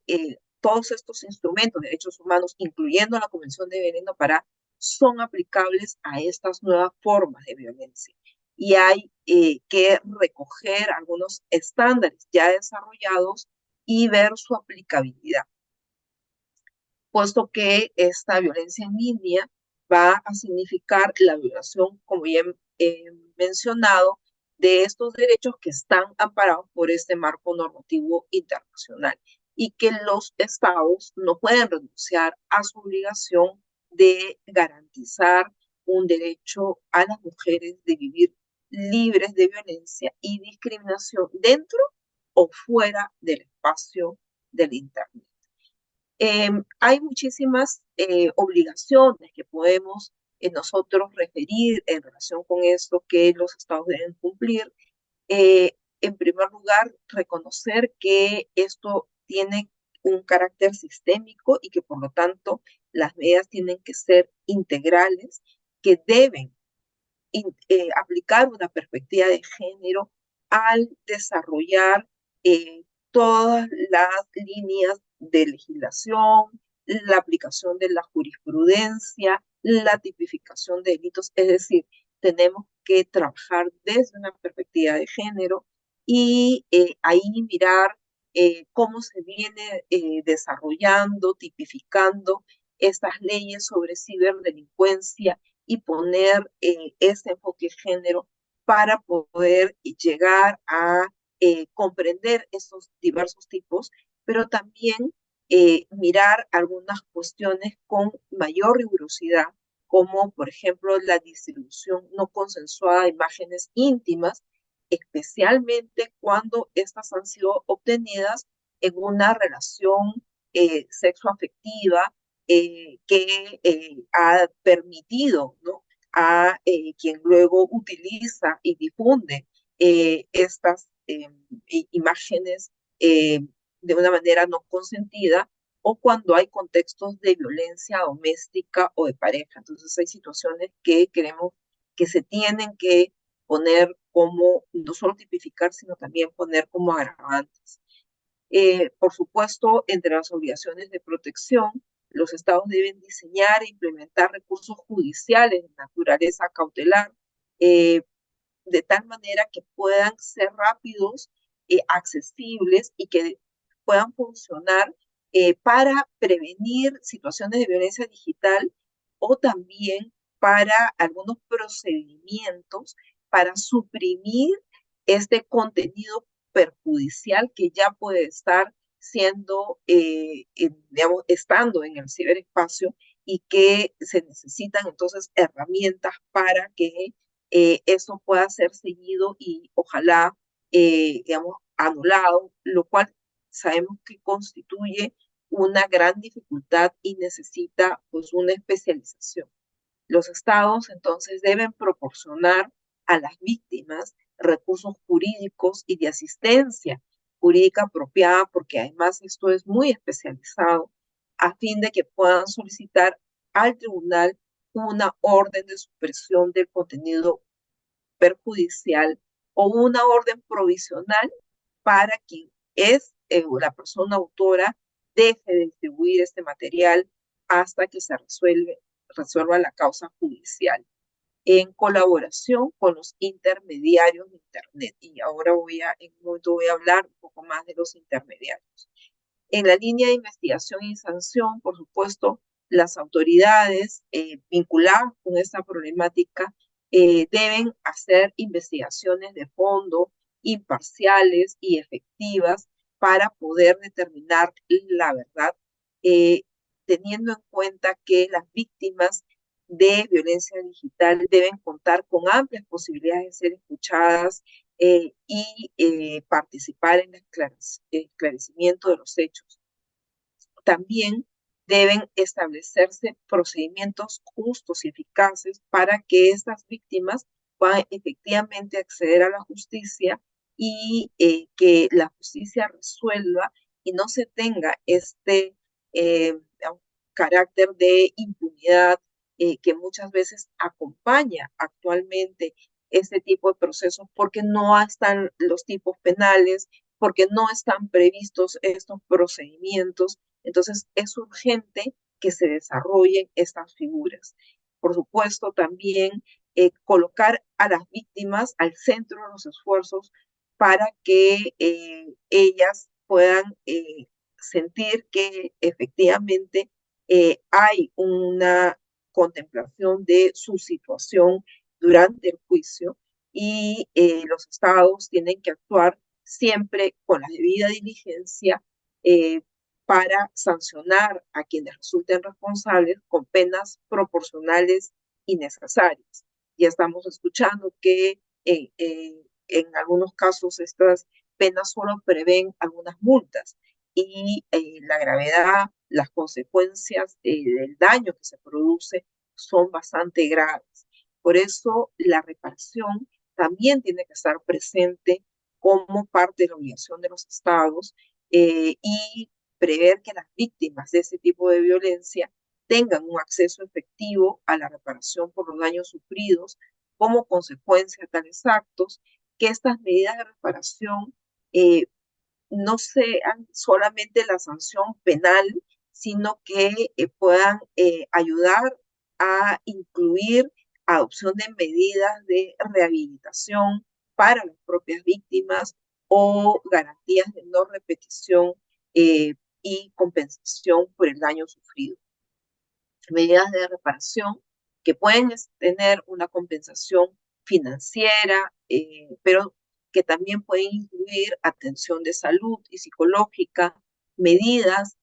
todos estos instrumentos de derechos humanos, incluyendo la Convención de Belén do Pará, son aplicables a estas nuevas formas de violencia. Y hay que recoger algunos estándares ya desarrollados y ver su aplicabilidad, puesto que esta violencia en línea va a significar la violación, como ya he mencionado, de estos derechos que están amparados por este marco normativo internacional y que los estados no pueden renunciar a su obligación de garantizar un derecho a las mujeres de vivir libres de violencia y discriminación dentro o fuera del espacio del Internet. Hay muchísimas obligaciones que podemos nosotros referir en relación con esto que los estados deben cumplir. En primer lugar, reconocer que esto tiene un carácter sistémico y que, por lo tanto, las medidas tienen que ser integrales, que deben aplicar una perspectiva de género al desarrollar todas las líneas de legislación, la aplicación de la jurisprudencia, la tipificación de delitos, es decir, tenemos que trabajar desde una perspectiva de género y ahí mirar cómo se viene desarrollando, tipificando estas leyes sobre ciberdelincuencia y poner ese enfoque de género para poder llegar a comprender esos diversos tipos, pero también mirar algunas cuestiones con mayor rigurosidad, como por ejemplo la distribución no consensuada de imágenes íntimas, especialmente cuando estas han sido obtenidas en una relación sexoafectiva que ha permitido, ¿no?, a quien luego utiliza y difunde estas imágenes de una manera no consentida, o cuando hay contextos de violencia doméstica o de pareja. Entonces hay situaciones que queremos que se tienen que poner como, no solo tipificar, sino también poner como agravantes. Por supuesto, entre las obligaciones de protección, los estados deben diseñar e implementar recursos judiciales de naturaleza cautelar, eh, de tal manera que puedan ser rápidos, accesibles y que puedan funcionar para prevenir situaciones de violencia digital, o también para algunos procedimientos para suprimir este contenido perjudicial que ya puede estar siendo, digamos, estando en el ciberespacio, y que se necesitan entonces herramientas para que eso pueda ser seguido y ojalá, digamos, anulado, lo cual sabemos que constituye una gran dificultad y necesita pues una especialización. Los estados entonces deben proporcionar a las víctimas recursos jurídicos y de asistencia jurídica apropiada, porque además esto es muy especializado, a fin de que puedan solicitar al tribunal una orden de supresión del contenido perjudicial o una orden provisional para quien es la persona autora deje de distribuir este material hasta que se resuelva la causa judicial, en colaboración con los intermediarios de Internet. Y ahora en un momento voy a hablar un poco más de los intermediarios. En la línea de investigación y sanción, por supuesto, las autoridades vinculadas con esta problemática deben hacer investigaciones de fondo, imparciales y efectivas, para poder determinar la verdad, eh, teniendo en cuenta que las víctimas de violencia digital deben contar con amplias posibilidades de ser escuchadas y participar en el esclarecimiento de los hechos. También deben establecerse procedimientos justos y eficaces para que estas víctimas puedan efectivamente acceder a la justicia, y que la justicia resuelva y no se tenga este carácter de impunidad que muchas veces acompaña actualmente este tipo de procesos, porque no están los tipos penales, porque no están previstos estos procedimientos. Entonces es urgente que se desarrollen estas figuras. Por supuesto, también colocar a las víctimas al centro de los esfuerzos para que ellas puedan sentir que efectivamente hay una contemplación de su situación durante el juicio, y los estados tienen que actuar siempre con la debida diligencia para sancionar a quienes resulten responsables con penas proporcionales y necesarias. Ya estamos escuchando que en algunos casos estas penas solo prevén algunas multas, y la gravedad, las consecuencias del daño que se produce son bastante graves. Por eso la reparación también tiene que estar presente como parte de la obligación de los estados, y prever que las víctimas de ese tipo de violencia tengan un acceso efectivo a la reparación por los daños sufridos como consecuencia de tales actos, que estas medidas de reparación no sean solamente la sanción penal, sino que puedan ayudar a incluir adopción de medidas de rehabilitación para las propias víctimas, o garantías de no repetición y compensación por el daño sufrido. Medidas de reparación que pueden tener una compensación financiera, pero que también pueden incluir atención de salud y psicológica, medidas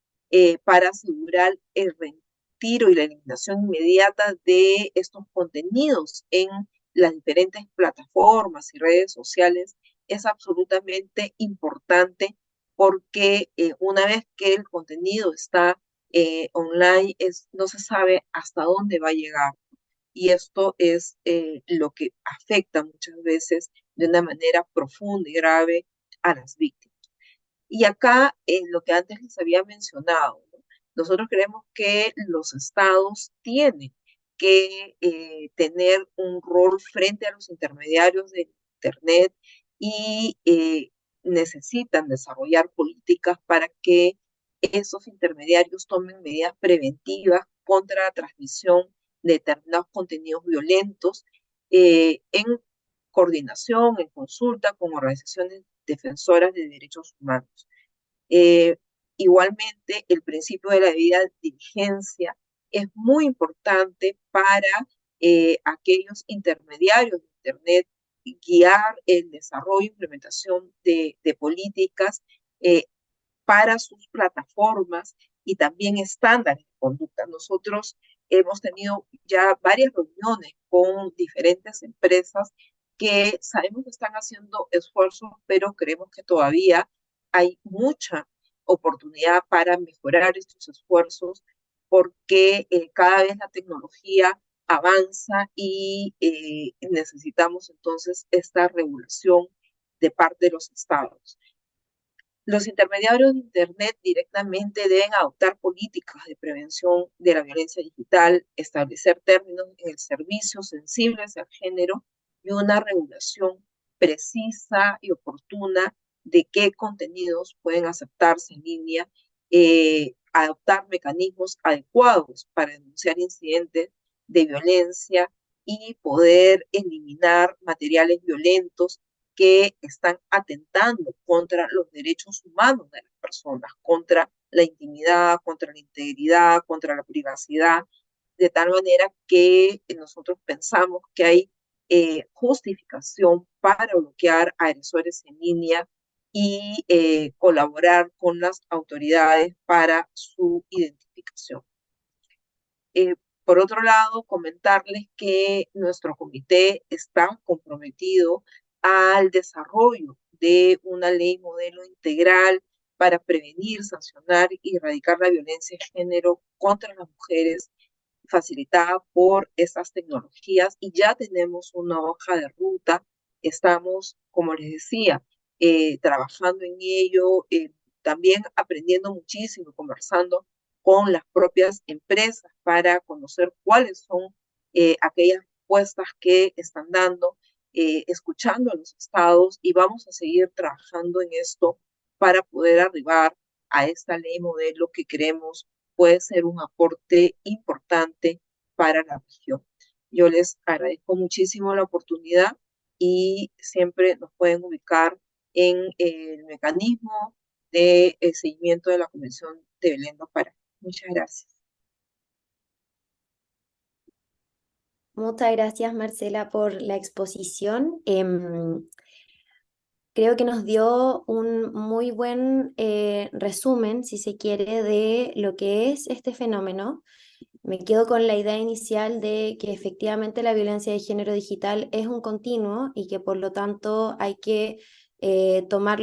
para asegurar el retiro y la eliminación inmediata de estos contenidos en las diferentes plataformas y redes sociales. Es absolutamente importante, porque una vez que el contenido está online, no se sabe hasta dónde va a llegar. y esto es lo que afecta muchas veces de una manera profunda y grave a las víctimas. Y acá, lo que antes les había mencionado, ¿no? Nosotros creemos que los estados tienen que tener un rol frente a los intermediarios de Internet y necesitan desarrollar políticas para que esos intermediarios tomen medidas preventivas contra la transmisión de determinados contenidos violentos en coordinación, en consulta con organizaciones defensoras de derechos humanos. Eh, Igualmente, el principio de la debida diligencia es muy importante para aquellos intermediarios de Internet, guiar el desarrollo e implementación de políticas eh, para sus plataformas y también estándares de conducta. Nosotros hemos tenido ya varias reuniones con diferentes empresas que sabemos que están haciendo esfuerzos, pero creemos que todavía hay mucha oportunidad para mejorar estos esfuerzos porque cada vez la tecnología avanza y necesitamos entonces esta regulación de parte de los estados. Los intermediarios de Internet directamente deben adoptar políticas de prevención de la violencia digital, establecer términos en el servicio sensibles al género y una regulación precisa y oportuna de qué contenidos pueden aceptarse en línea, adoptar mecanismos adecuados para denunciar incidentes de violencia y poder eliminar materiales violentos que están atentando contra los derechos humanos de las personas, contra la intimidad, contra la integridad, contra la privacidad, de tal manera que nosotros pensamos que hay justificación para bloquear agresores en línea y colaborar con las autoridades para su identificación. Por otro lado, comentarles que nuestro comité está comprometido al desarrollo de una ley modelo integral para prevenir, sancionar y erradicar la violencia de género contra las mujeres, facilitada por estas tecnologías, y ya tenemos una hoja de ruta. Estamos, como les decía, trabajando en ello, también aprendiendo muchísimo, conversando con las propias empresas para conocer cuáles son aquellas respuestas que están dando, escuchando a los estados, y vamos a seguir trabajando en esto para poder arribar a esta ley modelo que creemos puede ser un aporte importante para la región. Yo les agradezco muchísimo la oportunidad y siempre nos pueden ubicar en el mecanismo de seguimiento de la Convención de Belén do Pará. Muchas gracias. Muchas gracias, Marcela, por la exposición. Creo que nos dio un muy buen resumen, si se quiere, de lo que es este fenómeno. Me quedo con la idea inicial de que efectivamente la violencia de género digital es un continuo y que por lo tanto hay que tomar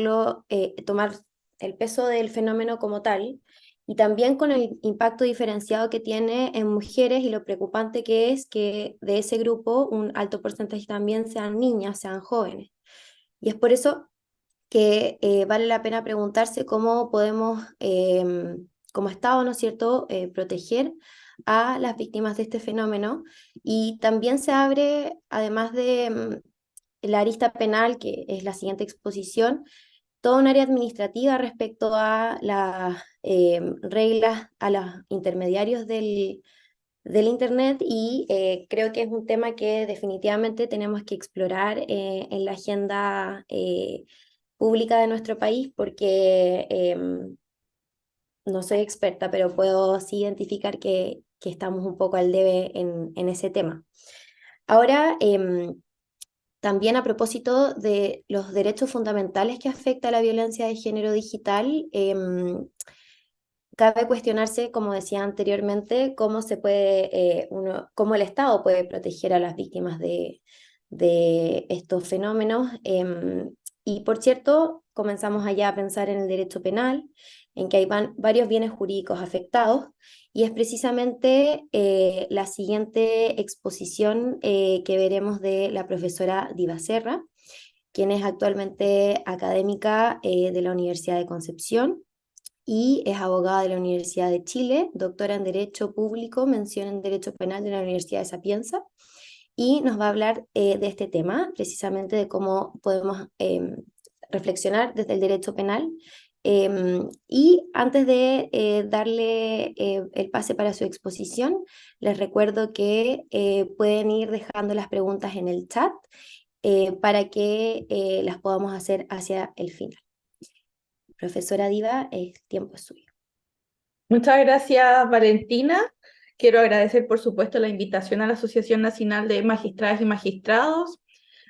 el peso del fenómeno como tal, y también con el impacto diferenciado que tiene en mujeres y lo preocupante que es que de ese grupo un alto porcentaje también sean niñas, sean jóvenes. Y es por eso que vale la pena preguntarse cómo podemos, como Estado, ¿no es cierto?, proteger a las víctimas de este fenómeno. Y también se abre, además de la arista penal, que es la siguiente exposición, toda un área administrativa respecto a las reglas, a los intermediarios del Internet, y creo que es un tema que definitivamente tenemos que explorar en la agenda pública de nuestro país, porque no soy experta, pero puedo sí identificar que estamos un poco al debe en ese tema. Ahora, también a propósito de los derechos fundamentales que afecta la violencia de género digital, cabe cuestionarse, como decía anteriormente, cómo se puede, cómo el Estado puede proteger a las víctimas de estos fenómenos. Y por cierto, comenzamos allá a pensar en el derecho penal, en que hay varios bienes jurídicos afectados, y es precisamente la siguiente exposición que veremos de la profesora Diva Serra, quien es actualmente académica de la Universidad de Concepción y es abogada de la Universidad de Chile, doctora en Derecho Público, mención en Derecho Penal de la Universidad de Sapienza, y nos va a hablar de este tema, precisamente de cómo podemos reflexionar desde el derecho penal. Y antes de darle el pase para su exposición, les recuerdo que pueden ir dejando las preguntas en el chat para que las podamos hacer hacia el final. Profesora Diva, el tiempo es suyo. Muchas gracias, Valentina. Quiero agradecer, por supuesto, la invitación a la Asociación Nacional de Magistradas y Magistrados,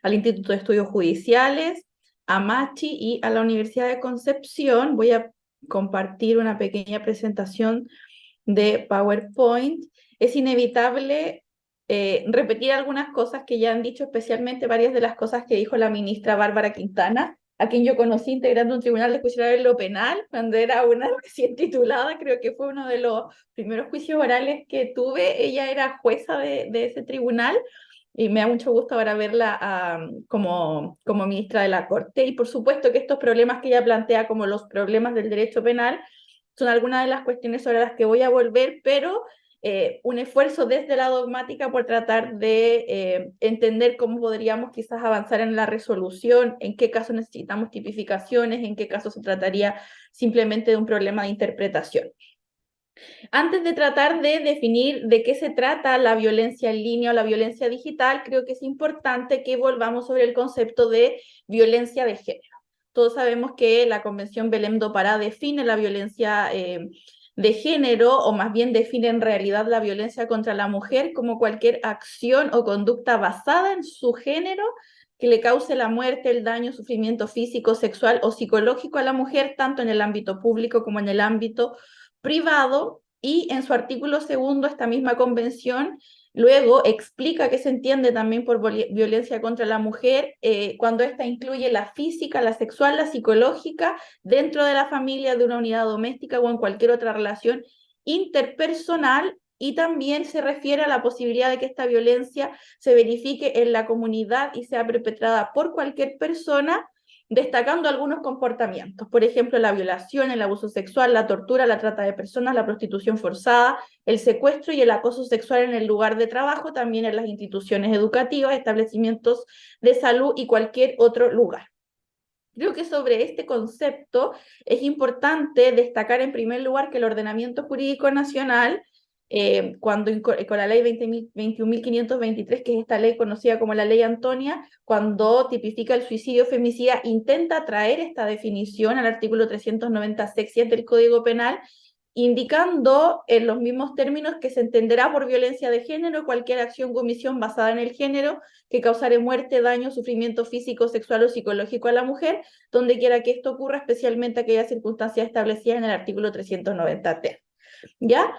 al Instituto de Estudios Judiciales, a Machi y a la Universidad de Concepción. Voy a compartir una pequeña presentación de PowerPoint. Es inevitable repetir algunas cosas que ya han dicho, especialmente varias de las cosas que dijo la ministra Bárbara Quintana, a quien yo conocí integrando un tribunal de juicio oral en lo penal, cuando era una recién titulada, creo que fue uno de los primeros juicios orales que tuve. Ella era jueza de ese tribunal, y me da mucho gusto ahora verla como ministra de la Corte. Y por supuesto que estos problemas que ella plantea como los problemas del derecho penal son algunas de las cuestiones sobre las que voy a volver, pero un esfuerzo desde la dogmática por tratar de entender cómo podríamos quizás avanzar en la resolución, en qué casos necesitamos tipificaciones, en qué casos se trataría simplemente de un problema de interpretación. Antes de tratar de definir de qué se trata la violencia en línea o la violencia digital, creo que es importante que volvamos sobre el concepto de violencia de género. Todos sabemos que la Convención Belém do Pará define la violencia de género, o más bien define en realidad la violencia contra la mujer como cualquier acción o conducta basada en su género que le cause la muerte, el daño, sufrimiento físico, sexual o psicológico a la mujer, tanto en el ámbito público como en el ámbito privado. Y en su artículo 2, esta misma convención luego explica que se entiende también por violencia contra la mujer cuando ésta incluye la física, la sexual, la psicológica, dentro de la familia, de una unidad doméstica o en cualquier otra relación interpersonal, y también se refiere a la posibilidad de que esta violencia se verifique en la comunidad y sea perpetrada por cualquier persona, destacando algunos comportamientos, por ejemplo, la violación, el abuso sexual, la tortura, la trata de personas, la prostitución forzada, el secuestro y el acoso sexual en el lugar de trabajo, también en las instituciones educativas, establecimientos de salud y cualquier otro lugar. Creo que sobre este concepto es importante destacar en primer lugar que el ordenamiento jurídico nacional, con la ley 21.523, que es esta ley conocida como la ley Antonia, cuando tipifica el suicidio femicida, intenta traer esta definición al artículo 390 sec. 7 del Código Penal, indicando en los mismos términos que se entenderá por violencia de género cualquier acción o omisión basada en el género que causare muerte, daño, sufrimiento físico, sexual o psicológico a la mujer, donde quiera que esto ocurra, especialmente aquellas circunstancias establecidas en el artículo 390-T. ¿Ya?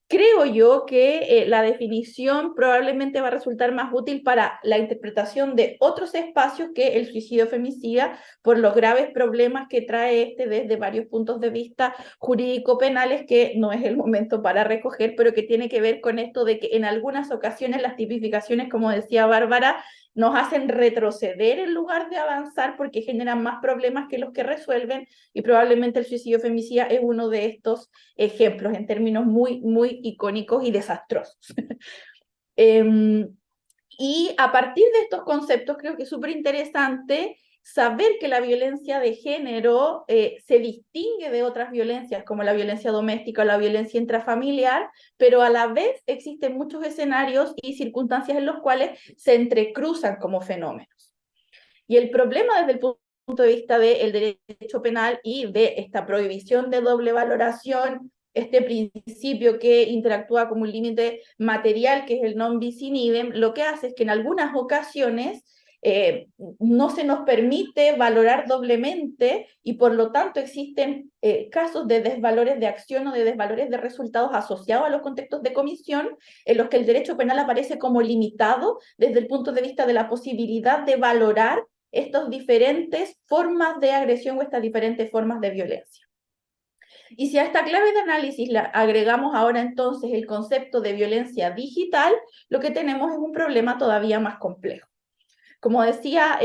Creo yo que la definición probablemente va a resultar más útil para la interpretación de otros espacios que el suicidio femicida, por los graves problemas que trae desde varios puntos de vista jurídico-penales, que no es el momento para recoger, pero que tiene que ver con esto de que en algunas ocasiones las tipificaciones, como decía Bárbara, nos hacen retroceder en lugar de avanzar, porque generan más problemas que los que resuelven, y probablemente el suicidio femicida es uno de estos ejemplos en términos muy, muy icónicos y desastrosos. Y a partir de estos conceptos creo que es súper interesante saber que la violencia de género se distingue de otras violencias, como la violencia doméstica o la violencia intrafamiliar, pero a la vez existen muchos escenarios y circunstancias en los cuales se entrecruzan como fenómenos. Y el problema desde el punto de vista del derecho penal y de esta prohibición de doble valoración, este principio que interactúa como un límite material, que es el non bis in idem, lo que hace es que en algunas ocasiones no se nos permite valorar doblemente, y por lo tanto existen casos de desvalores de acción o de desvalores de resultados asociados a los contextos de comisión, en los que el derecho penal aparece como limitado desde el punto de vista de la posibilidad de valorar estas diferentes formas de agresión o estas diferentes formas de violencia. Y si a esta clave de análisis le agregamos ahora entonces el concepto de violencia digital, lo que tenemos es un problema todavía más complejo. Como decía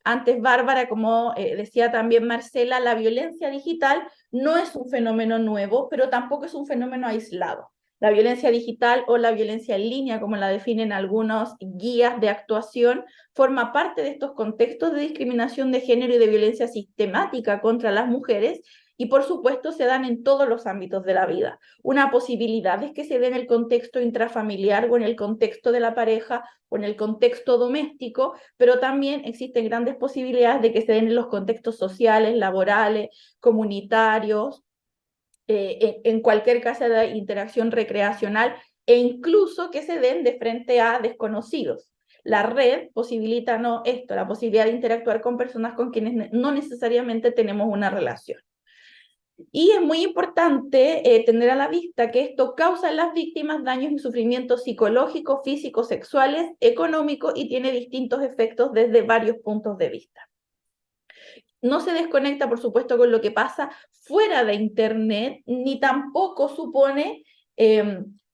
antes Bárbara, como decía también Marcela, la violencia digital no es un fenómeno nuevo, pero tampoco es un fenómeno aislado. La violencia digital o la violencia en línea, como la definen algunos guías de actuación, forma parte de estos contextos de discriminación de género y de violencia sistemática contra las mujeres, y por supuesto se dan en todos los ámbitos de la vida. Una posibilidad es que se dé en el contexto intrafamiliar o en el contexto de la pareja o en el contexto doméstico, pero también existen grandes posibilidades de que se den en los contextos sociales, laborales, comunitarios, en cualquier casa de interacción recreacional, e incluso que se den de frente a desconocidos. La red posibilita la posibilidad de interactuar con personas con quienes no necesariamente tenemos una relación. Y es muy importante tener a la vista que esto causa en las víctimas daños y sufrimientos psicológicos, físicos, sexuales, económicos, y tiene distintos efectos desde varios puntos de vista. No se desconecta, por supuesto, con lo que pasa fuera de Internet, ni tampoco supone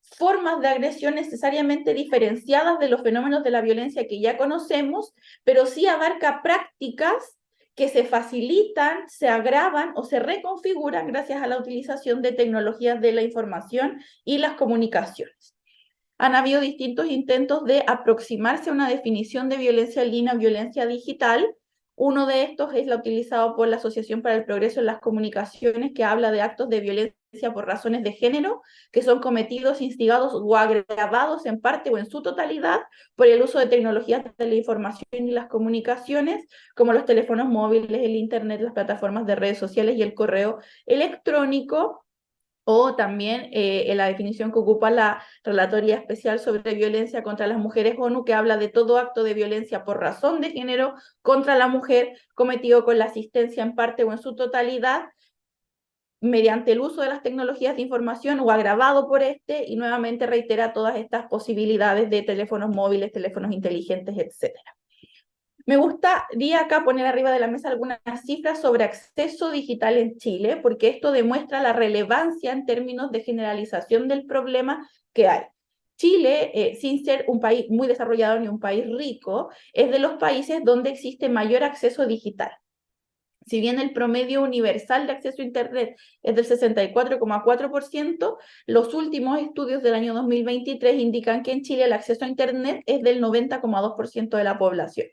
formas de agresión necesariamente diferenciadas de los fenómenos de la violencia que ya conocemos, pero sí abarca prácticas que se facilitan, se agravan o se reconfiguran gracias a la utilización de tecnologías de la información y las comunicaciones. Han habido distintos intentos de aproximarse a una definición de violencia en línea, violencia digital. Uno de estos es la utilizado por la Asociación para el Progreso en las Comunicaciones, que habla de actos de violencia por razones de género que son cometidos, instigados o agravados en parte o en su totalidad por el uso de tecnologías de la información y las comunicaciones, como los teléfonos móviles, el Internet, las plataformas de redes sociales y el correo electrónico. O también en la definición que ocupa la Relatoría Especial sobre Violencia contra las Mujeres ONU, que habla de todo acto de violencia por razón de género contra la mujer cometido con la asistencia en parte o en su totalidad mediante el uso de las tecnologías de información o agravado por este, y nuevamente reitera todas estas posibilidades de teléfonos móviles, teléfonos inteligentes, etc. Me gustaría acá poner arriba de la mesa algunas cifras sobre acceso digital en Chile, porque esto demuestra la relevancia en términos de generalización del problema que hay. Chile, sin ser un país muy desarrollado ni un país rico, es de los países donde existe mayor acceso digital. Si bien el promedio universal de acceso a Internet es del 64,4%, los últimos estudios del año 2023 indican que en Chile el acceso a Internet es del 90,2% de la población.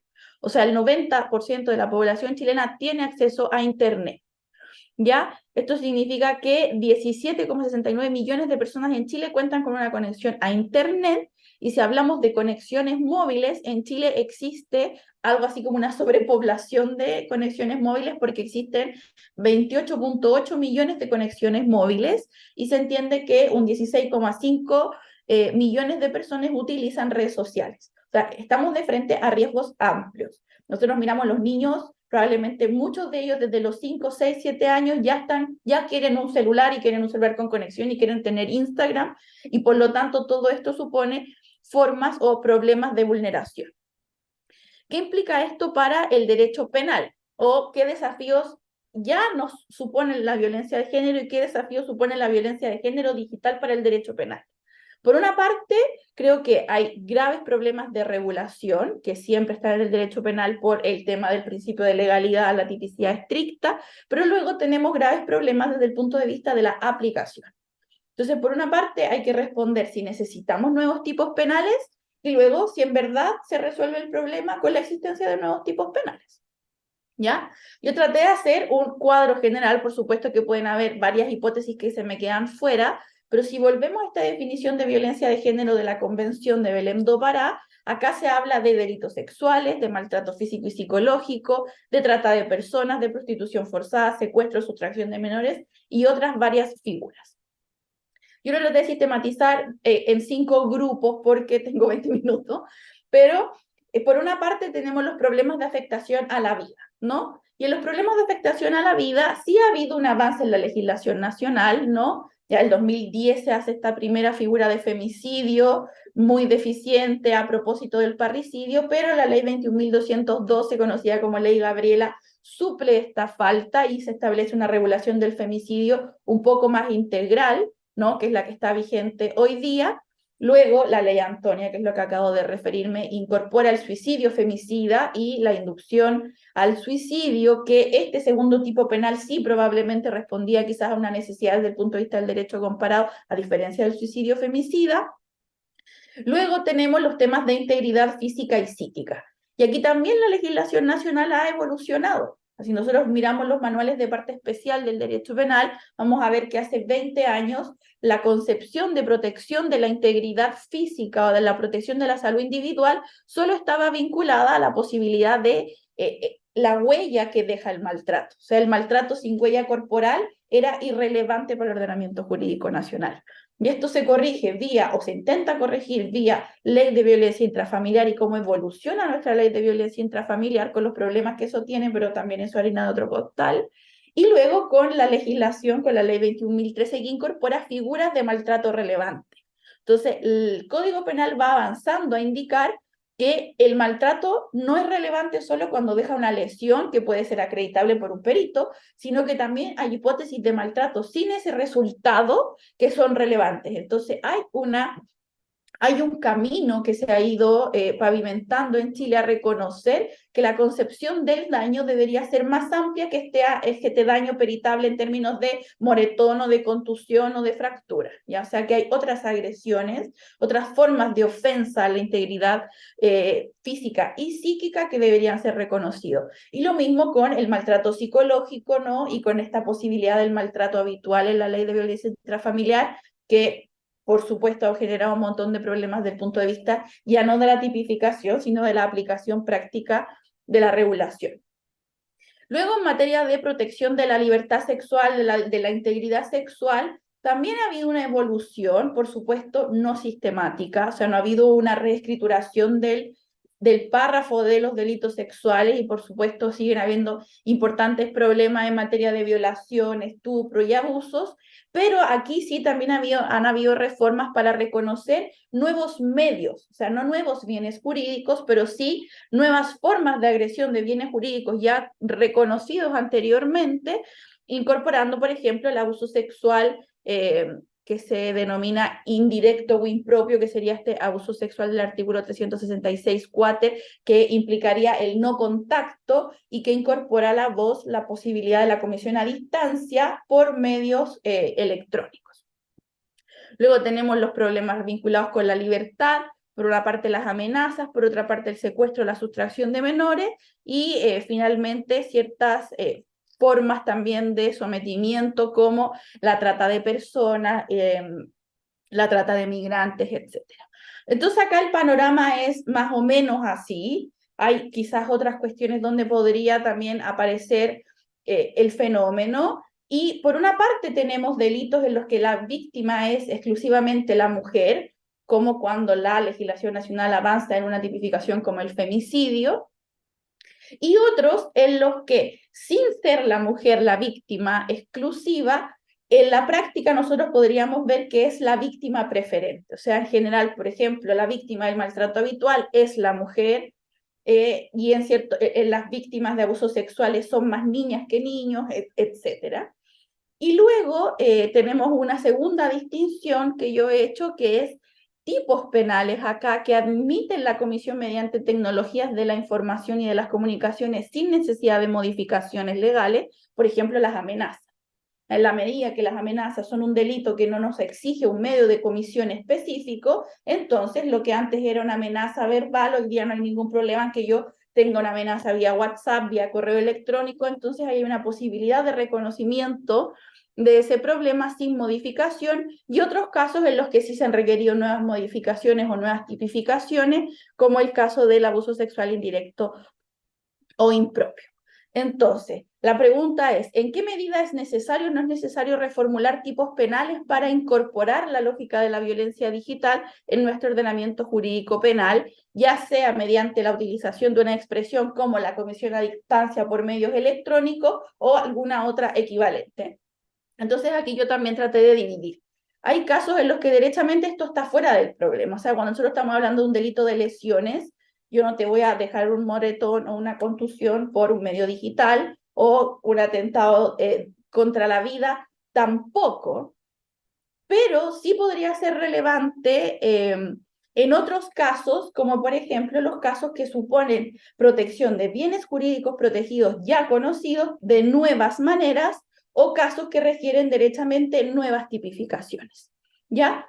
O sea, el 90% de la población chilena tiene acceso a Internet. ¿Ya? Esto significa que 17,69 millones de personas en Chile cuentan con una conexión a Internet, y si hablamos de conexiones móviles, en Chile existe algo así como una sobrepoblación de conexiones móviles, porque existen 28,8 millones de conexiones móviles, y se entiende que un 16,5 millones de personas utilizan redes sociales. O sea, estamos de frente a riesgos amplios. Nosotros miramos a los niños, probablemente muchos de ellos desde los 5, 6, 7 años ya quieren un celular, y quieren un celular con conexión, y quieren tener Instagram, y por lo tanto todo esto supone formas o problemas de vulneración. ¿Qué implica esto para el derecho penal? ¿O qué desafíos ya nos supone la violencia de género y qué desafíos supone la violencia de género digital para el derecho penal? Por una parte, creo que hay graves problemas de regulación, que siempre están en el derecho penal por el tema del principio de legalidad, la tipicidad estricta, pero luego tenemos graves problemas desde el punto de vista de la aplicación. Entonces, por una parte, hay que responder si necesitamos nuevos tipos penales, y luego si en verdad se resuelve el problema con la existencia de nuevos tipos penales. ¿Ya? Yo traté de hacer un cuadro general, por supuesto que pueden haber varias hipótesis que se me quedan fuera, pero si volvemos a esta definición de violencia de género de la Convención de Belém do Pará, acá se habla de delitos sexuales, de maltrato físico y psicológico, de trata de personas, de prostitución forzada, secuestro, sustracción de menores y otras varias figuras. Yo lo traté de sistematizar en 5 grupos porque tengo 20 minutos, pero por una parte tenemos los problemas de afectación a la vida, ¿no? Y en los problemas de afectación a la vida sí ha habido un avance en la legislación nacional, ¿no? Ya el 2010 se hace esta primera figura de femicidio, muy deficiente a propósito del parricidio, pero la ley 21.212, conocida como Ley Gabriela, suple esta falta y se establece una regulación del femicidio un poco más integral, ¿no? Que es la que está vigente hoy día. Luego, la ley Antonia, que es lo que acabo de referirme, incorpora el suicidio femicida y la inducción al suicidio, que este segundo tipo penal sí probablemente respondía quizás a una necesidad desde el punto de vista del derecho comparado, a diferencia del suicidio femicida. Luego tenemos los temas de integridad física y psíquica. Y aquí también la legislación nacional ha evolucionado. Si nosotros miramos los manuales de parte especial del derecho penal, vamos a ver que hace 20 años la concepción de protección de la integridad física o de la protección de la salud individual solo estaba vinculada a la posibilidad de la huella que deja el maltrato. O sea, el maltrato sin huella corporal era irrelevante para el ordenamiento jurídico nacional. Y esto se corrige vía, o se intenta corregir vía ley de violencia intrafamiliar y cómo evoluciona nuestra ley de violencia intrafamiliar con los problemas que eso tiene, pero también eso harina de otro costal. Y luego con la legislación, con la ley 21.013, que incorpora figuras de maltrato relevante. Entonces, el Código Penal va avanzando a indicar que el maltrato no es relevante solo cuando deja una lesión que puede ser acreditable por un perito, sino que también hay hipótesis de maltrato sin ese resultado que son relevantes. Entonces hay un camino que se ha ido pavimentando en Chile a reconocer que la concepción del daño debería ser más amplia que este daño peritable en términos de moretón o de contusión o de fractura. ¿Ya? O sea que hay otras agresiones, otras formas de ofensa a la integridad física y psíquica que deberían ser reconocidos. Y lo mismo con el maltrato psicológico, ¿no? Y con esta posibilidad del maltrato habitual en la ley de violencia intrafamiliar que por supuesto, ha generado un montón de problemas desde el punto de vista ya no de la tipificación, sino de la aplicación práctica de la regulación. Luego, en materia de protección de la libertad sexual, de la integridad sexual, también ha habido una evolución, por supuesto, no sistemática, o sea, no ha habido una reescrituración del párrafo de los delitos sexuales y, por supuesto, siguen habiendo importantes problemas en materia de violación, estupro y abusos, pero aquí sí también han habido reformas para reconocer nuevos medios, o sea, no nuevos bienes jurídicos, pero sí nuevas formas de agresión de bienes jurídicos ya reconocidos anteriormente, incorporando, por ejemplo, el abuso sexual que se denomina indirecto o impropio, que sería este abuso sexual del artículo 366 cuater, que implicaría el no contacto y que incorpora a la voz la posibilidad de la comisión a distancia por medios electrónicos. Luego tenemos los problemas vinculados con la libertad, por una parte las amenazas, por otra parte el secuestro, la sustracción de menores y finalmente ciertas formas también de sometimiento como la trata de personas, la trata de migrantes, etc. Entonces acá el panorama es más o menos así. Hay quizás otras cuestiones donde podría también aparecer el fenómeno. Y por una parte tenemos delitos en los que la víctima es exclusivamente la mujer, como cuando la legislación nacional avanza en una tipificación como el femicidio, y otros en los que, sin ser la mujer la víctima exclusiva, en la práctica nosotros podríamos ver que es la víctima preferente. O sea, en general, por ejemplo, la víctima del maltrato habitual es la mujer, y en las víctimas de abusos sexuales son más niñas que niños, etc. Y luego tenemos una segunda distinción que yo he hecho, que es tipos penales acá que admiten la comisión mediante tecnologías de la información y de las comunicaciones sin necesidad de modificaciones legales, por ejemplo, las amenazas. En la medida que las amenazas son un delito que no nos exige un medio de comisión específico, entonces lo que antes era una amenaza verbal, hoy día no hay ningún problema en que yo tenga una amenaza vía WhatsApp, vía correo electrónico, entonces hay una posibilidad de reconocimiento de ese problema sin modificación, y otros casos en los que sí se han requerido nuevas modificaciones o nuevas tipificaciones, como el caso del abuso sexual indirecto o impropio. Entonces, la pregunta es, ¿en qué medida es necesario o no es necesario reformular tipos penales para incorporar la lógica de la violencia digital en nuestro ordenamiento jurídico penal, ya sea mediante la utilización de una expresión como la comisión a distancia por medios electrónicos o alguna otra equivalente? Entonces aquí yo también traté de dividir. Hay casos en los que derechamente esto está fuera del problema. O sea, cuando nosotros estamos hablando de un delito de lesiones, yo no te voy a dejar un moretón o una contusión por un medio digital o un atentado contra la vida, tampoco, pero sí podría ser relevante en otros casos, como por ejemplo los casos que suponen protección de bienes jurídicos protegidos ya conocidos de nuevas maneras o casos que requieren derechamente nuevas tipificaciones, ¿ya?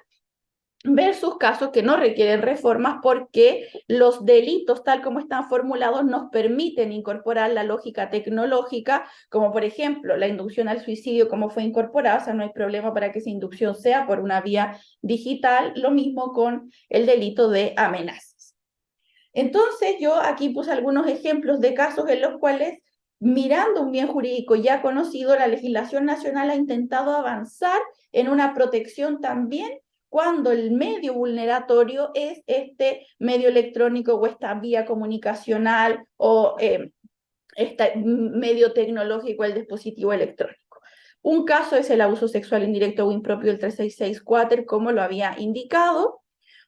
Versus casos que no requieren reformas porque los delitos tal como están formulados nos permiten incorporar la lógica tecnológica, como por ejemplo la inducción al suicidio como fue incorporada, o sea, no hay problema para que esa inducción sea por una vía digital, lo mismo con el delito de amenazas. Entonces yo aquí puse algunos ejemplos de casos en los cuales, mirando un bien jurídico ya conocido, la legislación nacional ha intentado avanzar en una protección también cuando el medio vulneratorio es este medio electrónico o esta vía comunicacional o este medio tecnológico, el dispositivo electrónico. Un caso es el abuso sexual indirecto o impropio del 366-4, como lo había indicado.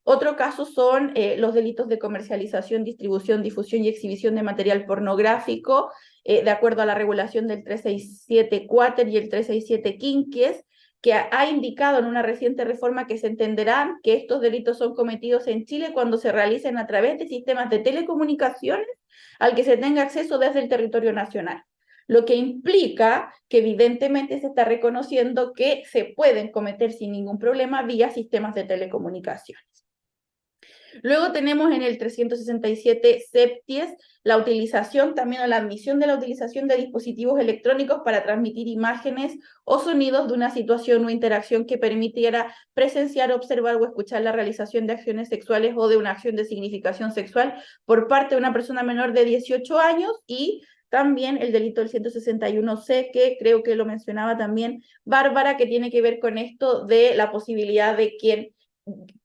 Otro caso son los delitos de comercialización, distribución, difusión y exhibición de material pornográfico, de acuerdo a la regulación del 367-4 y el 367-15, que ha indicado en una reciente reforma que se entenderán que estos delitos son cometidos en Chile cuando se realicen a través de sistemas de telecomunicaciones al que se tenga acceso desde el territorio nacional, lo que implica que evidentemente se está reconociendo que se pueden cometer sin ningún problema vía sistemas de telecomunicaciones. Luego tenemos en el 367 septies la utilización también o la admisión de la utilización de dispositivos electrónicos para transmitir imágenes o sonidos de una situación o interacción que permitiera presenciar, observar o escuchar la realización de acciones sexuales o de una acción de significación sexual por parte de una persona menor de 18 años y también el delito del 161C, que creo que lo mencionaba también Bárbara, que tiene que ver con esto de la posibilidad de quien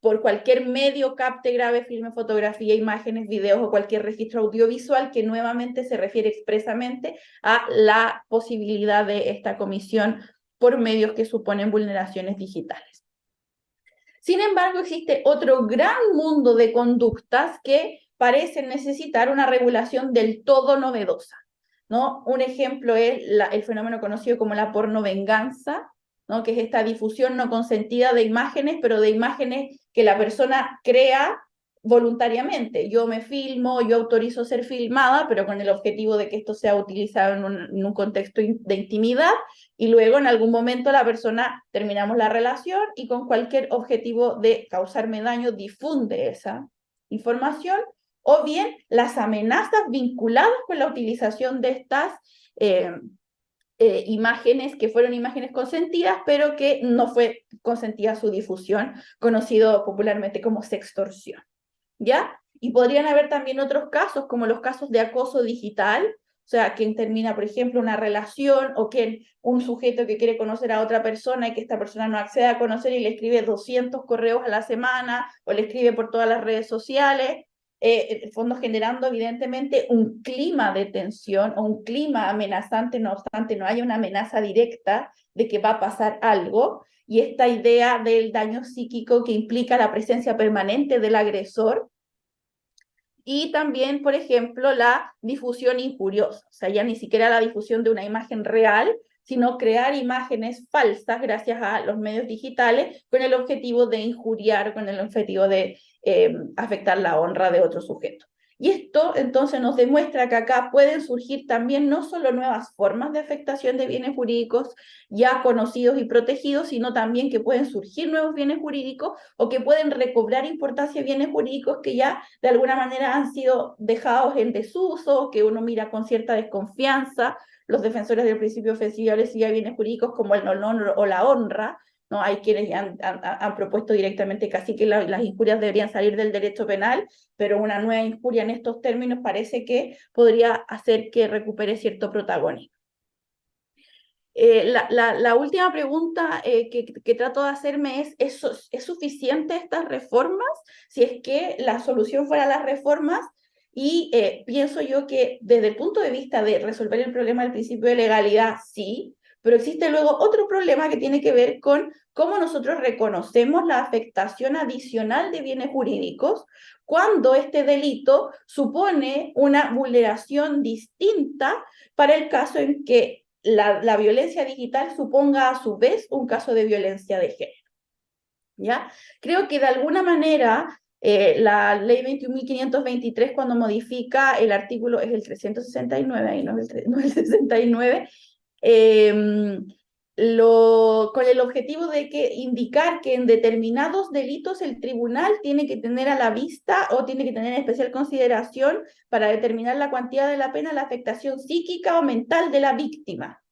por cualquier medio capte, grabe, filme, fotografía, imágenes, videos o cualquier registro audiovisual que nuevamente se refiere expresamente a la posibilidad de esta comisión por medios que suponen vulneraciones digitales. Sin embargo, existe otro gran mundo de conductas que parecen necesitar una regulación del todo novedosa, ¿no? Un ejemplo es el fenómeno conocido como la pornovenganza, ¿no? Que es esta difusión no consentida de imágenes, pero de imágenes que la persona crea voluntariamente. Yo me filmo, yo autorizo ser filmada, pero con el objetivo de que esto sea utilizado en un contexto de intimidad, y luego en algún momento la persona terminamos la relación y con cualquier objetivo de causarme daño difunde esa información, o bien las amenazas vinculadas con la utilización de estas imágenes que fueron imágenes consentidas, pero que no fue consentida su difusión, conocido popularmente como sextorsión, ¿ya? Y podrían haber también otros casos, como los casos de acoso digital, o sea, quien termina, por ejemplo, una relación o que un sujeto que quiere conocer a otra persona y que esta persona no accede a conocer y le escribe 200 correos a la semana o le escribe por todas las redes sociales, en el fondo generando evidentemente un clima de tensión o un clima amenazante, no obstante no haya una amenaza directa de que va a pasar algo, y esta idea del daño psíquico que implica la presencia permanente del agresor, y también, por ejemplo, la difusión injuriosa, o sea, ya ni siquiera la difusión de una imagen real, sino crear imágenes falsas gracias a los medios digitales con el objetivo de injuriar, con el objetivo de afectar la honra de otro sujeto. Y esto entonces nos demuestra que acá pueden surgir también no solo nuevas formas de afectación de bienes jurídicos ya conocidos y protegidos, sino también que pueden surgir nuevos bienes jurídicos o que pueden recobrar importancia bienes jurídicos que ya de alguna manera han sido dejados en desuso, que uno mira con cierta desconfianza. Los defensores del principio ofensivo y agresivo de bienes jurídicos como el honor o la honra, ¿no? Hay quienes han propuesto directamente casi que las injurias deberían salir del derecho penal, pero una nueva injuria en estos términos parece que podría hacer que recupere cierto protagonismo. La última pregunta que trato de hacerme ¿es suficiente estas reformas? Si es que la solución fuera las reformas, y pienso yo que desde el punto de vista de resolver el problema del principio de legalidad, sí, Pero existe luego otro problema que tiene que ver con cómo nosotros reconocemos la afectación adicional de bienes jurídicos cuando este delito supone una vulneración distinta para el caso en que la violencia digital suponga a su vez un caso de violencia de género. ¿Ya? Creo que de alguna manera la ley 21.523 cuando modifica el artículo, es el 369, ahí no es el 69, con el objetivo de indicar que en determinados delitos el tribunal tiene que tener a la vista o tiene que tener en especial consideración para determinar la cuantía de la pena la afectación psíquica o mental de la víctima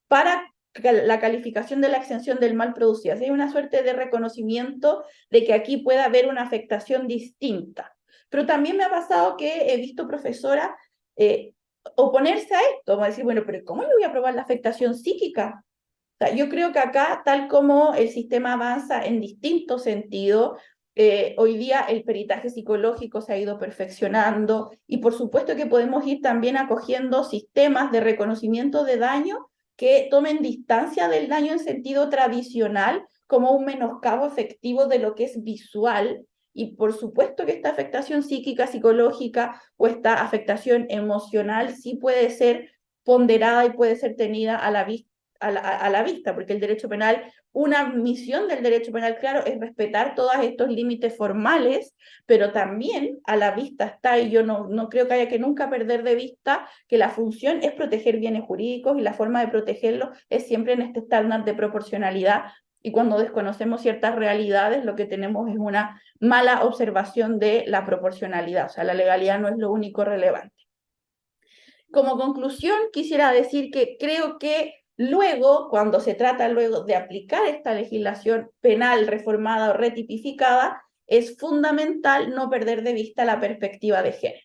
para la calificación de la exención del mal producido. Así hay una suerte de reconocimiento de que aquí puede haber una afectación distinta. Pero también me ha pasado que he visto profesoras oponerse a esto, como decir, bueno, pero ¿cómo yo voy a probar la afectación psíquica? O sea, yo creo que acá, tal como el sistema avanza en distintos sentidos, hoy día el peritaje psicológico se ha ido perfeccionando y por supuesto que podemos ir también acogiendo sistemas de reconocimiento de daño que tomen distancia del daño en sentido tradicional como un menoscabo efectivo de lo que es visual. Y por supuesto que esta afectación psíquica, psicológica o esta afectación emocional sí puede ser ponderada y puede ser tenida a la vista, porque el derecho penal, una misión del derecho penal, claro, es respetar todos estos límites formales, pero también a la vista está, y yo no creo que haya que nunca perder de vista que la función es proteger bienes jurídicos y la forma de protegerlos es siempre en este estándar de proporcionalidad. Y cuando desconocemos ciertas realidades, lo que tenemos es una mala observación de la proporcionalidad. O sea, la legalidad no es lo único relevante. Como conclusión, quisiera decir que creo que luego, cuando se trata luego de aplicar esta legislación penal reformada o retipificada, es fundamental no perder de vista la perspectiva de género.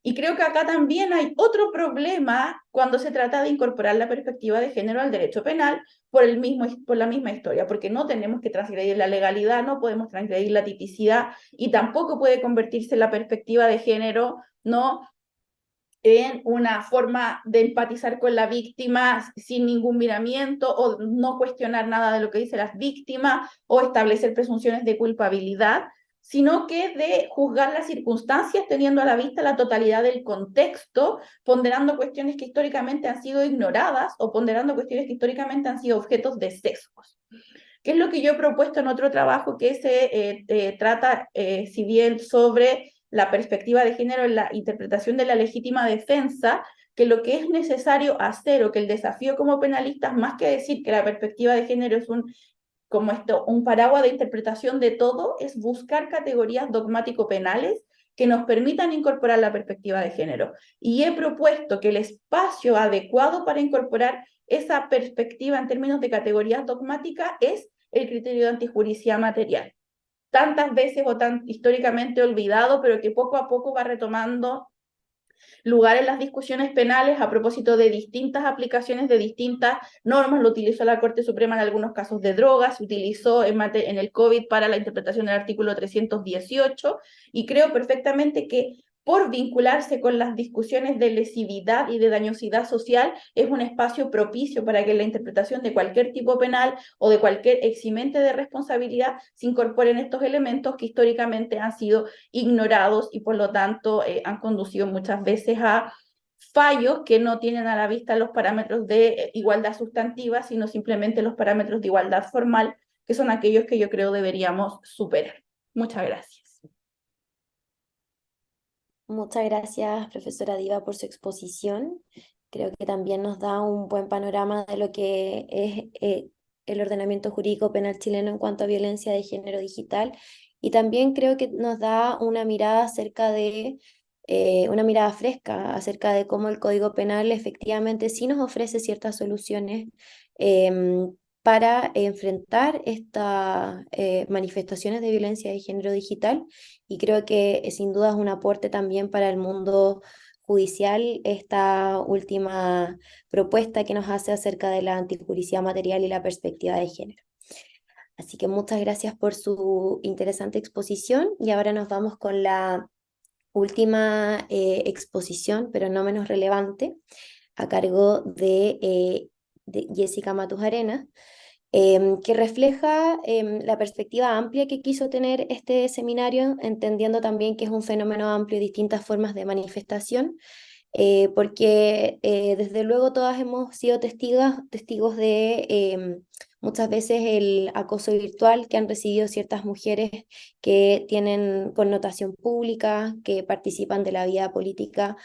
Y creo que acá también hay otro problema cuando se trata de incorporar la perspectiva de género al derecho penal por la misma historia, porque no tenemos que transgredir la legalidad, no podemos transgredir la tipicidad y tampoco puede convertirse la perspectiva de género, ¿no?, en una forma de empatizar con la víctima sin ningún miramiento o no cuestionar nada de lo que dicen las víctimas o establecer presunciones de culpabilidad, sino que de juzgar las circunstancias teniendo a la vista la totalidad del contexto, ponderando cuestiones que históricamente han sido ignoradas o ponderando cuestiones que históricamente han sido objetos de sesgos. ¿Qué es lo que yo he propuesto en otro trabajo que se trata, si bien sobre la perspectiva de género en la interpretación de la legítima defensa, que lo que es necesario hacer o que el desafío como penalistas, más que decir que la perspectiva de género es un paraguas de interpretación de todo, es buscar categorías dogmático-penales que nos permitan incorporar la perspectiva de género. Y he propuesto que el espacio adecuado para incorporar esa perspectiva en términos de categorías dogmáticas es el criterio de antijuricidad material. Tantas veces o tan históricamente olvidado, pero que poco a poco va retomando lugar en las discusiones penales a propósito de distintas aplicaciones de distintas normas. Lo utilizó la Corte Suprema en algunos casos de drogas, se utilizó en el COVID para la interpretación del artículo 318, y creo perfectamente que por vincularse con las discusiones de lesividad y de dañosidad social, es un espacio propicio para que la interpretación de cualquier tipo penal o de cualquier eximente de responsabilidad se incorporen estos elementos que históricamente han sido ignorados y por lo tanto han conducido muchas veces a fallos que no tienen a la vista los parámetros de igualdad sustantiva, sino simplemente los parámetros de igualdad formal, que son aquellos que yo creo deberíamos superar. Muchas gracias. Muchas gracias, profesora Diva, por su exposición. Creo que también nos da un buen panorama de lo que es el ordenamiento jurídico penal chileno en cuanto a violencia de género digital. Y también creo que nos da una mirada acerca de, una mirada fresca acerca de cómo el Código Penal efectivamente sí nos ofrece ciertas soluciones para enfrentar estas manifestaciones de violencia de género digital, y creo que sin duda es un aporte también para el mundo judicial esta última propuesta que nos hace acerca de la antijuricidad material y la perspectiva de género. Así que muchas gracias por su interesante exposición, y ahora nos vamos con la última exposición, pero no menos relevante, a cargo de de Jessica Matus Arenas, que refleja la perspectiva amplia que quiso tener este seminario, entendiendo también que es un fenómeno amplio y distintas formas de manifestación, porque desde luego todas hemos sido testigos de muchas veces el acoso virtual que han recibido ciertas mujeres que tienen connotación pública, que participan de la vida política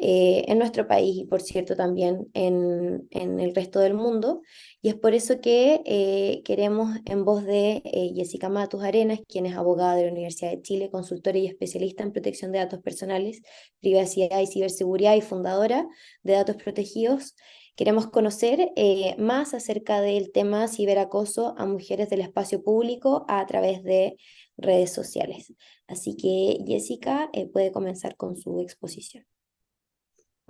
en nuestro país y por cierto también en el resto del mundo. Y es por eso que queremos, en voz de Jessica Matus Arenas, quien es abogada de la Universidad de Chile, consultora y especialista en protección de datos personales, privacidad y ciberseguridad y fundadora de Datos Protegidos, queremos conocer más acerca del tema ciberacoso a mujeres del espacio público a través de redes sociales. Así que Jessica puede comenzar con su exposición.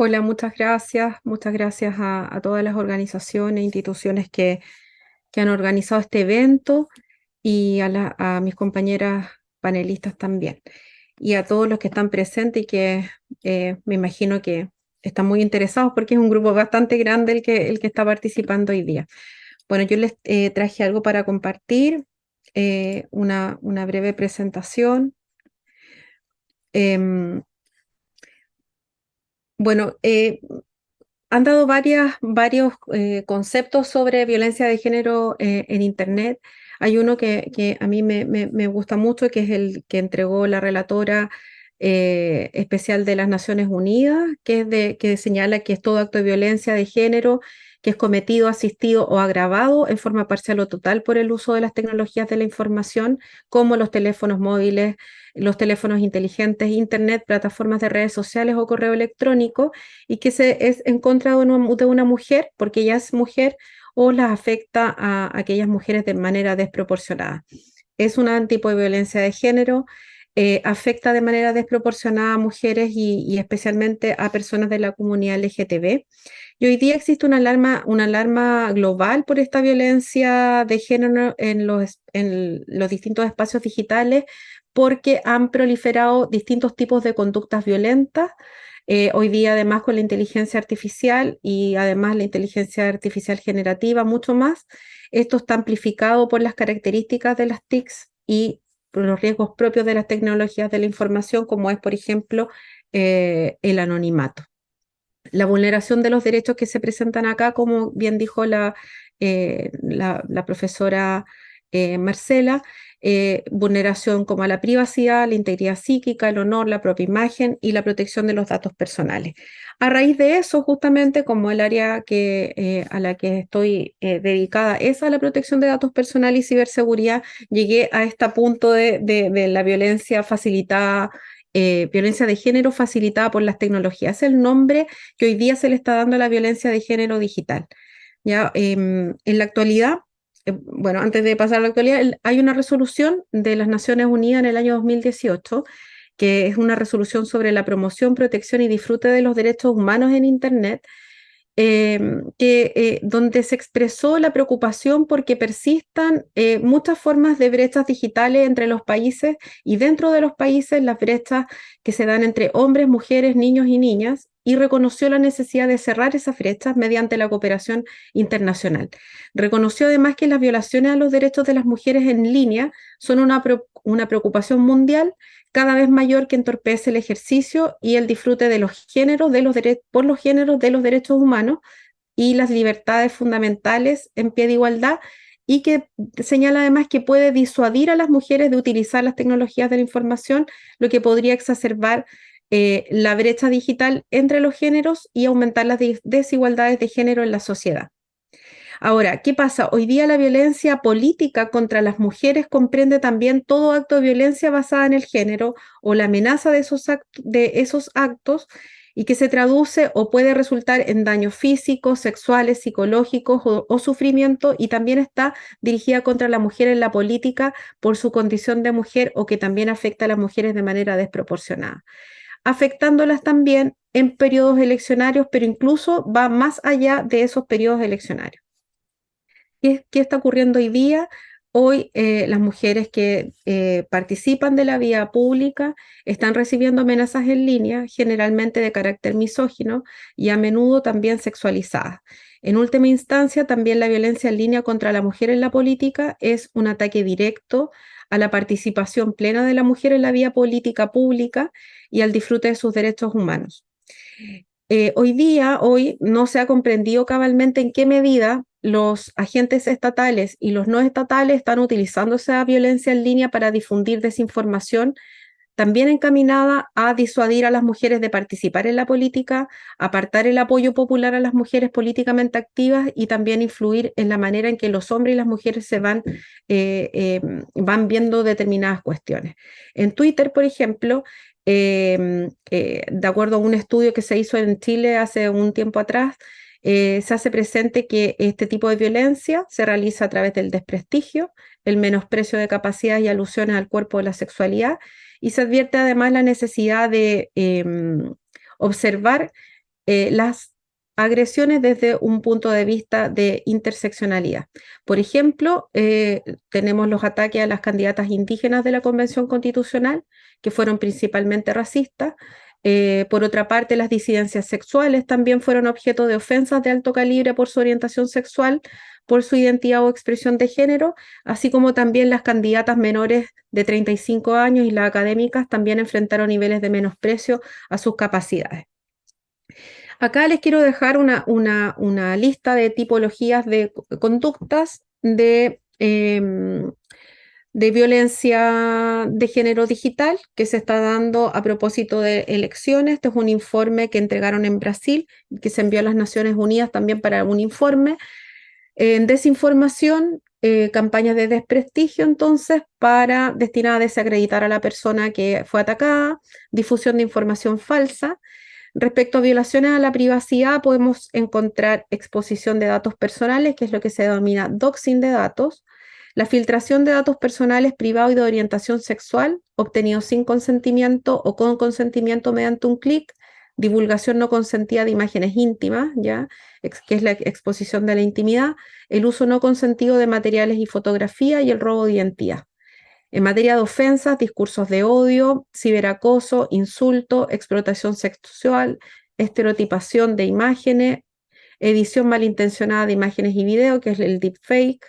Hola, muchas gracias a todas las organizaciones e instituciones que han organizado este evento y a mis compañeras panelistas también. Y a todos los que están presentes y que me imagino que están muy interesados porque es un grupo bastante grande el que está participando hoy día. Bueno, yo les traje algo para compartir, una breve presentación. Bueno, han dado varios conceptos sobre violencia de género en Internet. Hay uno que a mí me gusta mucho, que es el que entregó la relatora especial de las Naciones Unidas, que señala que es todo acto de violencia de género que es cometido, asistido o agravado en forma parcial o total por el uso de las tecnologías de la información, como los teléfonos móviles, los teléfonos inteligentes, Internet, plataformas de redes sociales o correo electrónico, y que es en contra de una mujer, porque ella es mujer, o las afecta a aquellas mujeres de manera desproporcionada. Es un tipo de violencia de género, afecta de manera desproporcionada a mujeres y especialmente a personas de la comunidad LGTB. Y hoy día existe una alarma global por esta violencia de género en los distintos espacios digitales, porque han proliferado distintos tipos de conductas violentas. Hoy día, además, con la inteligencia artificial y además la inteligencia artificial generativa, mucho más, esto está amplificado por las características de las TICs y por los riesgos propios de las tecnologías de la información, como es, por ejemplo, el anonimato. La vulneración de los derechos que se presentan acá, como bien dijo la profesora Marcela, vulneración como a la privacidad, la integridad psíquica, el honor, la propia imagen y la protección de los datos personales. A raíz de eso, justamente como el área a la que estoy dedicada es a la protección de datos personales y ciberseguridad, llegué a este punto de la violencia facilitada, violencia de género facilitada por las tecnologías. Es el nombre que hoy día se le está dando a la violencia de género digital. ¿Ya? En la actualidad, bueno, antes de pasar a la actualidad, hay una resolución de las Naciones Unidas en el año 2018, que es una resolución sobre la promoción, protección y disfrute de los derechos humanos en Internet, donde se expresó la preocupación porque persistan muchas formas de brechas digitales entre los países y dentro de los países las brechas que se dan entre hombres, mujeres, niños y niñas, y reconoció la necesidad de cerrar esas brechas mediante la cooperación internacional. Reconoció además que las violaciones a los derechos de las mujeres en línea son una preocupación mundial cada vez mayor que entorpece el ejercicio y el disfrute de los géneros, por los géneros de los derechos humanos y las libertades fundamentales en pie de igualdad, y que señala además que puede disuadir a las mujeres de utilizar las tecnologías de la información, lo que podría exacerbar la brecha digital entre los géneros y aumentar las desigualdades de género en la sociedad. Ahora, ¿qué pasa? Hoy día la violencia política contra las mujeres comprende también todo acto de violencia basada en el género o la amenaza de esos actos, y que se traduce o puede resultar en daños físicos, sexuales, psicológicos o sufrimiento, y también está dirigida contra la mujer en la política por su condición de mujer, o que también afecta a las mujeres de manera desproporcionada, afectándolas también en periodos eleccionarios, pero incluso va más allá de esos periodos eleccionarios. ¿Qué está ocurriendo hoy día? hoy las mujeres que participan de la vía pública están recibiendo amenazas en línea, generalmente de carácter misógino y a menudo también sexualizadas. En última instancia, también la violencia en línea contra la mujer en la política es un ataque directo a la participación plena de la mujer en la vía política pública y al disfrute de sus derechos humanos. Hoy no se ha comprendido cabalmente en qué medida los agentes estatales y los no estatales están utilizando esa violencia en línea para difundir desinformación, también encaminada a disuadir a las mujeres de participar en la política, apartar el apoyo popular a las mujeres políticamente activas y también influir en la manera en que los hombres y las mujeres se van viendo determinadas cuestiones. En Twitter, por ejemplo, de acuerdo a un estudio que se hizo en Chile hace un tiempo atrás, se hace presente que este tipo de violencia se realiza a través del desprestigio, el menosprecio de capacidades y alusiones al cuerpo o la sexualidad, y se advierte además la necesidad de observar las agresiones desde un punto de vista de interseccionalidad. Por ejemplo, tenemos los ataques a las candidatas indígenas de la Convención Constitucional, que fueron principalmente racistas. Por otra parte, las disidencias sexuales también fueron objeto de ofensas de alto calibre por su orientación sexual, por su identidad o expresión de género, así como también las candidatas menores de 35 años y las académicas también enfrentaron niveles de menosprecio a sus capacidades. Acá les quiero dejar una lista de tipologías de conductas de violencia de género digital que se está dando a propósito de elecciones. Este es un informe que entregaron en Brasil, que se envió a las Naciones Unidas también para un informe. En desinformación, campañas de desprestigio, entonces, para destinar a desacreditar a la persona que fue atacada, difusión de información falsa. Respecto a violaciones a la privacidad, podemos encontrar exposición de datos personales, que es lo que se denomina doxing de datos, la filtración de datos personales privados y de orientación sexual, obtenidos sin consentimiento o con consentimiento mediante un clic, divulgación no consentida de imágenes íntimas, ¿ya? Que es la exposición de la intimidad, el uso no consentido de materiales y fotografía y el robo de identidad. En materia de ofensas, discursos de odio, ciberacoso, insulto, explotación sexual, estereotipación de imágenes, edición malintencionada de imágenes y video, que es el deepfake.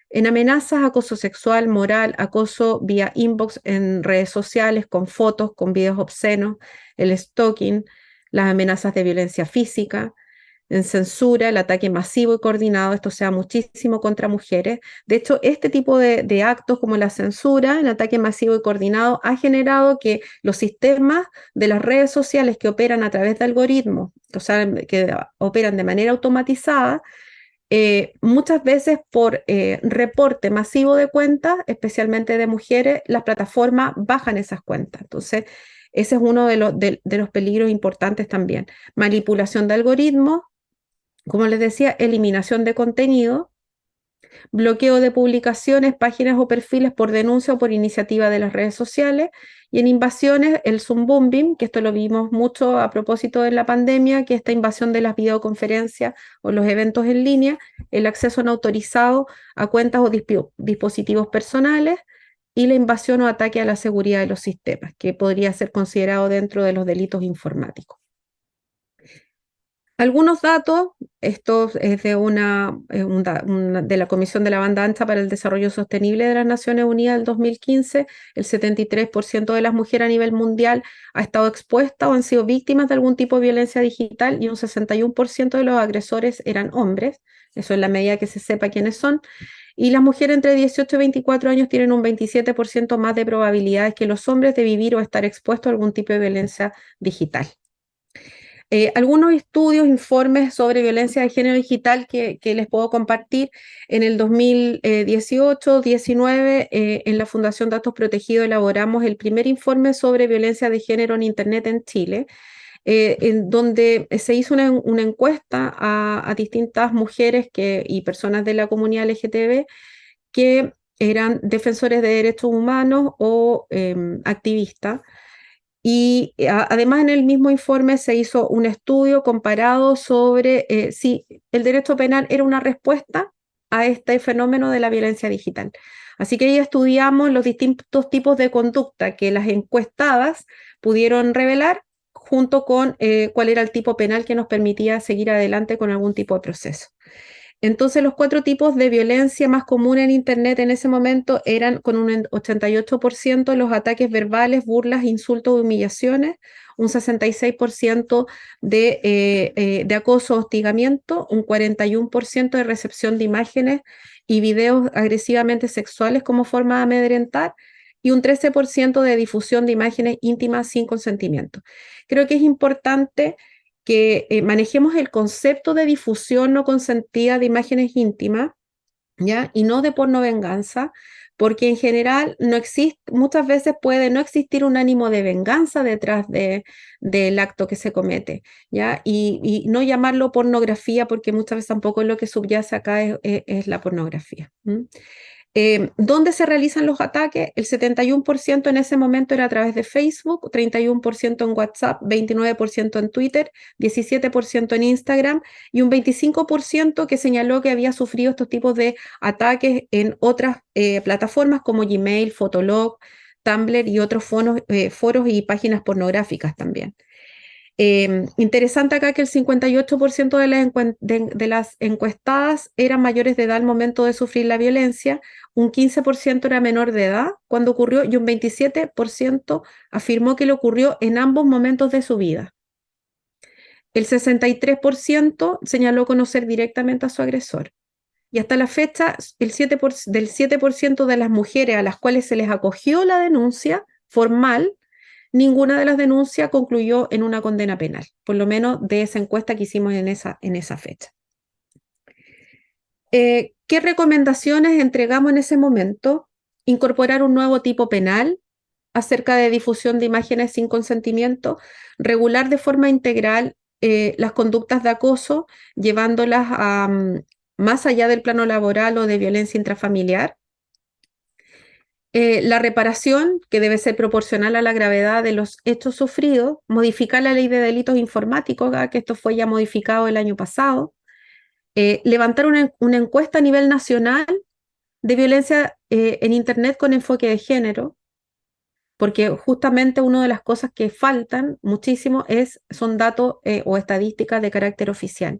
En amenazas, acoso sexual, moral, acoso vía inbox en redes sociales, con fotos, con videos obscenos, el stalking, las amenazas de violencia física. En censura, el ataque masivo y coordinado, esto se da muchísimo contra mujeres. De hecho, este tipo de actos como la censura, el ataque masivo y coordinado, ha generado que los sistemas de las redes sociales que operan a través de algoritmos, o sea, que operan de manera automatizada, muchas veces por reporte masivo de cuentas, especialmente de mujeres, las plataformas bajan esas cuentas. Entonces, ese es uno de los peligros importantes también. Manipulación de algoritmos, como les decía, eliminación de contenido, bloqueo de publicaciones, páginas o perfiles por denuncia o por iniciativa de las redes sociales, y en invasiones el Zoom bombing, que esto lo vimos mucho a propósito de la pandemia, que esta invasión de las videoconferencias o los eventos en línea, el acceso no autorizado a cuentas o dispositivos personales, y la invasión o ataque a la seguridad de los sistemas, que podría ser considerado dentro de los delitos informáticos. Algunos datos, esto es de de la Comisión de la Banda Ancha para el Desarrollo Sostenible de las Naciones Unidas del 2015, el 73% de las mujeres a nivel mundial ha estado expuesta o han sido víctimas de algún tipo de violencia digital y un 61% de los agresores eran hombres, eso es la medida que se sepa quiénes son, y las mujeres entre 18 y 24 años tienen un 27% más de probabilidades que los hombres de vivir o estar expuestos a algún tipo de violencia digital. Algunos estudios, informes sobre violencia de género digital que les puedo compartir. En el 2018-19, en la Fundación Datos Protegidos elaboramos el primer informe sobre violencia de género en Internet en Chile, en donde se hizo una encuesta a distintas mujeres y personas de la comunidad LGTB que eran defensores de derechos humanos o activistas. Y además en el mismo informe se hizo un estudio comparado sobre si el derecho penal era una respuesta a este fenómeno de la violencia digital. Así que ahí estudiamos los distintos tipos de conducta que las encuestadas pudieron revelar junto con cuál era el tipo penal que nos permitía seguir adelante con algún tipo de proceso. Entonces, los 4 tipos de violencia más comunes en Internet en ese momento eran con un 88% los ataques verbales, burlas, insultos, humillaciones, un 66% de acoso, hostigamiento, un 41% de recepción de imágenes y videos agresivamente sexuales como forma de amedrentar y un 13% de difusión de imágenes íntimas sin consentimiento. Creo que es importante que manejemos el concepto de difusión no consentida de imágenes íntimas, ¿ya? Y no de pornovenganza, porque en general no existe, muchas veces puede no existir un ánimo de venganza detrás del acto que se comete, ¿ya? Y no llamarlo pornografía, porque muchas veces tampoco lo que subyace acá es la pornografía. ¿Dónde se realizan los ataques? El 71% en ese momento era a través de Facebook, 31% en WhatsApp, 29% en Twitter, 17% en Instagram y un 25% que señaló que había sufrido estos tipos de ataques en otras plataformas como Gmail, Fotolog, Tumblr y otros foros y páginas pornográficas también. Interesante acá que el 58% de las encuestadas eran mayores de edad al momento de sufrir la violencia, un 15% era menor de edad cuando ocurrió y un 27% afirmó que le ocurrió en ambos momentos de su vida. El 63% señaló conocer directamente a su agresor. Y hasta la fecha, del 7% de las mujeres a las cuales se les acogió la denuncia formal, ninguna de las denuncias concluyó en una condena penal, por lo menos de esa encuesta que hicimos en esa fecha. ¿Qué recomendaciones entregamos en ese momento? Incorporar un nuevo tipo penal acerca de difusión de imágenes sin consentimiento, regular de forma integral las conductas de acoso, llevándolas más allá del plano laboral o de violencia intrafamiliar. La reparación, que debe ser proporcional a la gravedad de los hechos sufridos, modificar la ley de delitos informáticos, que esto fue ya modificado el año pasado, levantar una encuesta a nivel nacional de violencia en Internet con enfoque de género, porque justamente una de las cosas que faltan muchísimo son datos o estadísticas de carácter oficial.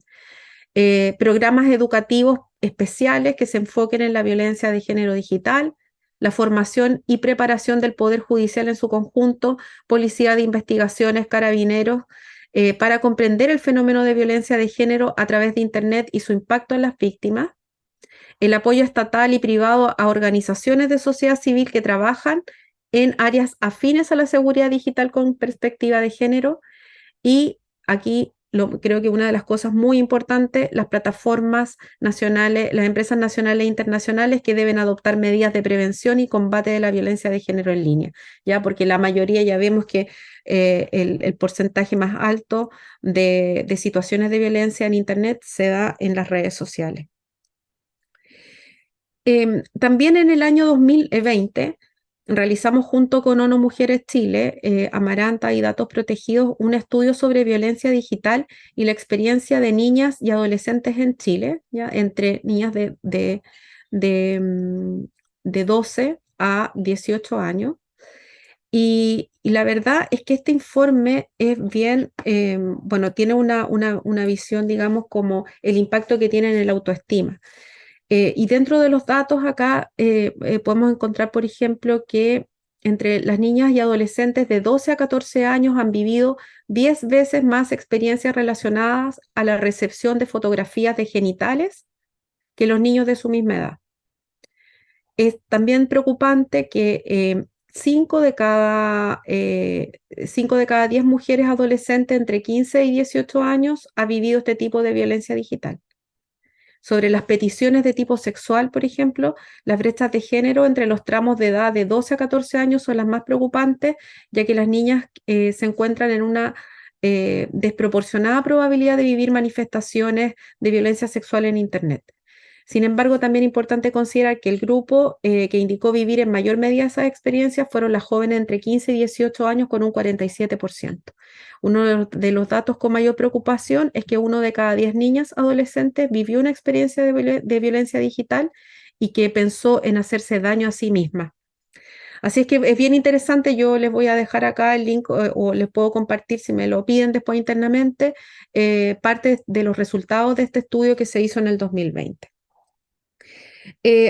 Programas educativos especiales que se enfoquen en la violencia de género digital, la formación y preparación del Poder Judicial en su conjunto, Policía de Investigaciones, Carabineros, para comprender el fenómeno de violencia de género a través de Internet y su impacto en las víctimas, el apoyo estatal y privado a organizaciones de sociedad civil que trabajan en áreas afines a la seguridad digital con perspectiva de género, y aquí creo que una de las cosas muy importantes, las plataformas nacionales, las empresas nacionales e internacionales que deben adoptar medidas de prevención y combate de la violencia de género en línea, ya porque la mayoría ya vemos que el porcentaje más alto de situaciones de violencia en Internet se da en las redes sociales. También en el año 2020 realizamos junto con ONU Mujeres Chile, Amaranta y Datos Protegidos un estudio sobre violencia digital y la experiencia de niñas y adolescentes en Chile, ¿ya? Entre niñas de 12 a 18 años. Y la verdad es que este informe es bien, bueno, tiene una visión, digamos, como el impacto que tiene en la autoestima. Y dentro de los datos acá podemos encontrar, por ejemplo, que entre las niñas y adolescentes de 12 a 14 años han vivido 10 veces más experiencias relacionadas a la recepción de fotografías de genitales que los niños de su misma edad. Es también preocupante que 5 de cada 10 mujeres adolescentes entre 15 y 18 años ha vivido este tipo de violencia digital. Sobre las peticiones de tipo sexual, por ejemplo, las brechas de género entre los tramos de edad de 12 a 14 años son las más preocupantes, ya que las niñas se encuentran en una desproporcionada probabilidad de vivir manifestaciones de violencia sexual en Internet. Sin embargo, también es importante considerar que el grupo que indicó vivir en mayor medida esas experiencias fueron las jóvenes entre 15 y 18 años con un 47%. Uno de los datos con mayor preocupación es que 1 de cada 10 niñas adolescentes vivió una experiencia de violencia digital y que pensó en hacerse daño a sí misma. Así es que es bien interesante, yo les voy a dejar acá el link o les puedo compartir si me lo piden después internamente, parte de los resultados de este estudio que se hizo en el 2020.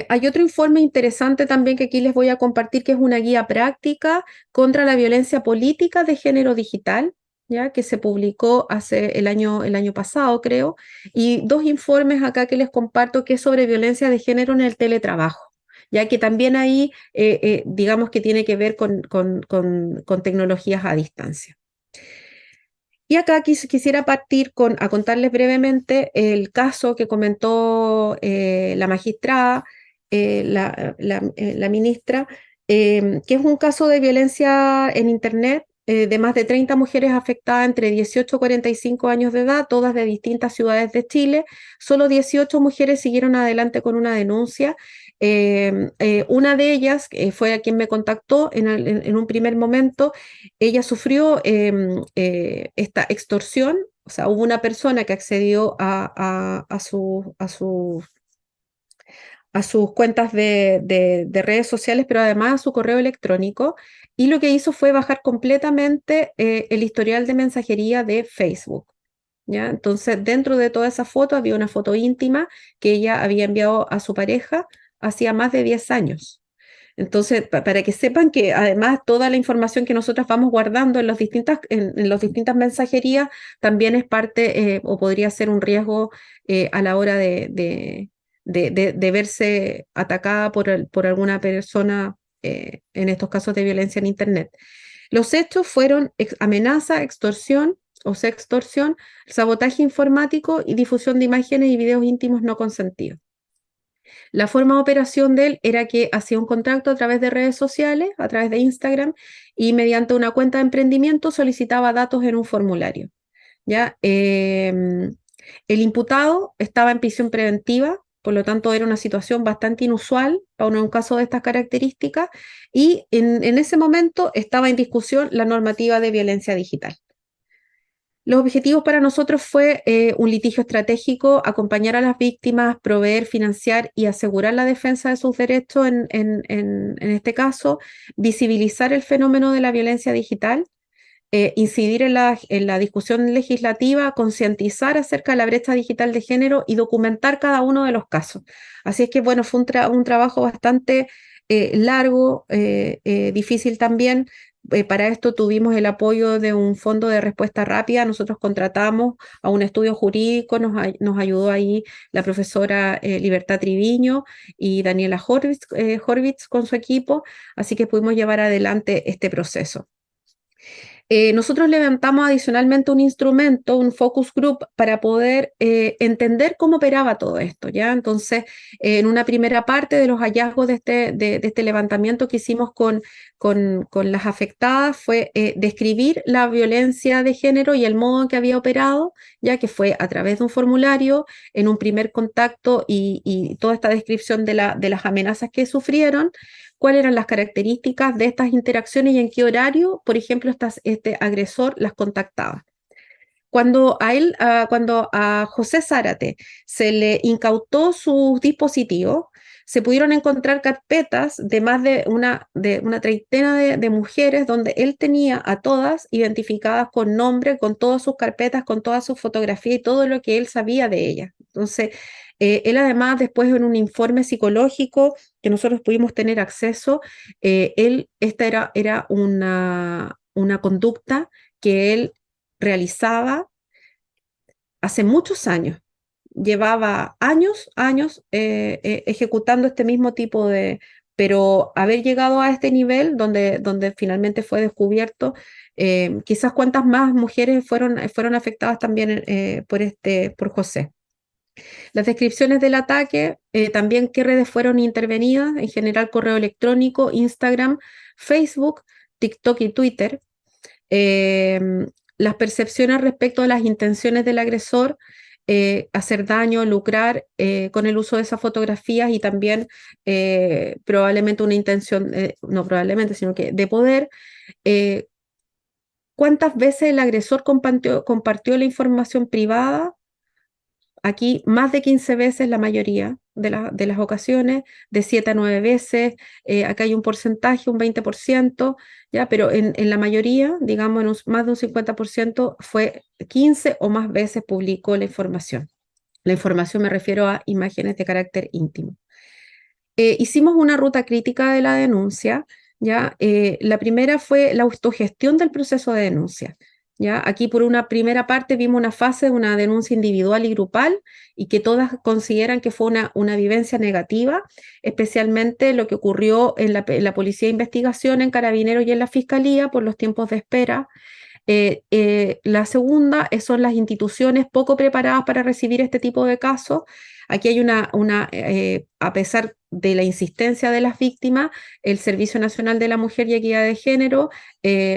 Hay otro informe interesante también que aquí les voy a compartir, que es una guía práctica contra la violencia política de género digital, ya que se publicó hace el año pasado, creo, y 2 informes acá que les comparto, que es sobre violencia de género en el teletrabajo, ya que también ahí, digamos que tiene que ver con tecnologías a distancia. Y acá quisiera partir a contarles brevemente el caso que comentó la magistrada, la ministra, que es un caso de violencia en Internet de más de 30 mujeres afectadas entre 18 y 45 años de edad, todas de distintas ciudades de Chile. Solo 18 mujeres siguieron adelante con una denuncia. Una de ellas fue a quien me contactó en un primer momento. Ella sufrió esta extorsión, o sea, hubo una persona que accedió a sus cuentas de redes sociales, pero además a su correo electrónico, y lo que hizo fue bajar completamente el historial de mensajería de Facebook. ¿Ya? Entonces, dentro de toda esa foto había una foto íntima que ella había enviado a su pareja hacía más de 10 años. Entonces, para que sepan que además toda la información que nosotros vamos guardando en las distintas mensajerías también es parte o podría ser un riesgo a la hora de verse atacada por alguna persona en estos casos de violencia en Internet. Los hechos fueron amenaza, extorsión o sextorsión, sabotaje informático y difusión de imágenes y videos íntimos no consentidos. La forma de operación de él era que hacía un contacto a través de redes sociales, a través de Instagram, y mediante una cuenta de emprendimiento solicitaba datos en un formulario. ¿Ya? El imputado estaba en prisión preventiva, por lo tanto era una situación bastante inusual para un caso de estas características, y en ese momento estaba en discusión la normativa de violencia digital. Los objetivos para nosotros fue un litigio estratégico, acompañar a las víctimas, proveer, financiar y asegurar la defensa de sus derechos en este caso, visibilizar el fenómeno de la violencia digital, incidir en la discusión legislativa, concientizar acerca de la brecha digital de género y documentar cada uno de los casos. Así es que, bueno, fue un trabajo bastante largo, difícil también. Para esto tuvimos el apoyo de un fondo de respuesta rápida. Nosotros contratamos a un estudio jurídico, nos ayudó ahí la profesora Libertad Triviño y Daniela Horvitz con su equipo, así que pudimos llevar adelante este proceso. Nosotros levantamos adicionalmente un instrumento, un focus group, para poder entender cómo operaba todo esto, ¿ya? Entonces, en una primera parte de los hallazgos de este levantamiento que hicimos con las afectadas fue describir la violencia de género y el modo en que había operado, ya que fue a través de un formulario, en un primer contacto y toda esta descripción de las amenazas que sufrieron, cuáles eran las características de estas interacciones y en qué horario, por ejemplo, este agresor las contactaba. Cuando a José Zárate se le incautó sus dispositivos, se pudieron encontrar carpetas de más de una treintena de mujeres donde él tenía a todas identificadas con nombre, con todas sus carpetas, con todas sus fotografías y todo lo que él sabía de ellas. Entonces, él además después en un informe psicológico que nosotros pudimos tener acceso, esta era una conducta que él realizaba hace muchos años. Llevaba años ejecutando este mismo tipo pero haber llegado a este nivel donde finalmente fue descubierto, quizás cuántas más mujeres fueron afectadas también por José. Las descripciones del ataque, también qué redes fueron intervenidas, en general correo electrónico, Instagram, Facebook, TikTok y Twitter. Las percepciones respecto a las intenciones del agresor, hacer daño, lucrar con el uso de esas fotografías y también probablemente una intención, no probablemente, sino que de poder. ¿Cuántas veces el agresor compartió la información privada? Aquí más de 15 veces la mayoría de las ocasiones, de 7 a 9 veces, acá hay un porcentaje, un 20%, ¿ya? Pero en la mayoría, digamos más de un 50%, fue 15 o más veces publicó la información. La información me refiero a imágenes de carácter íntimo. Hicimos una ruta crítica de la denuncia, ¿ya? La primera fue la autogestión del proceso de denuncia, ¿ya? Aquí por una primera parte vimos una fase de una denuncia individual y grupal y que todas consideran que fue una vivencia negativa, especialmente lo que ocurrió en la Policía de Investigación, en Carabineros y en la Fiscalía por los tiempos de espera. La segunda son las instituciones poco preparadas para recibir este tipo de casos. Aquí hay a pesar de la insistencia de las víctimas, el Servicio Nacional de la Mujer y Equidad de Género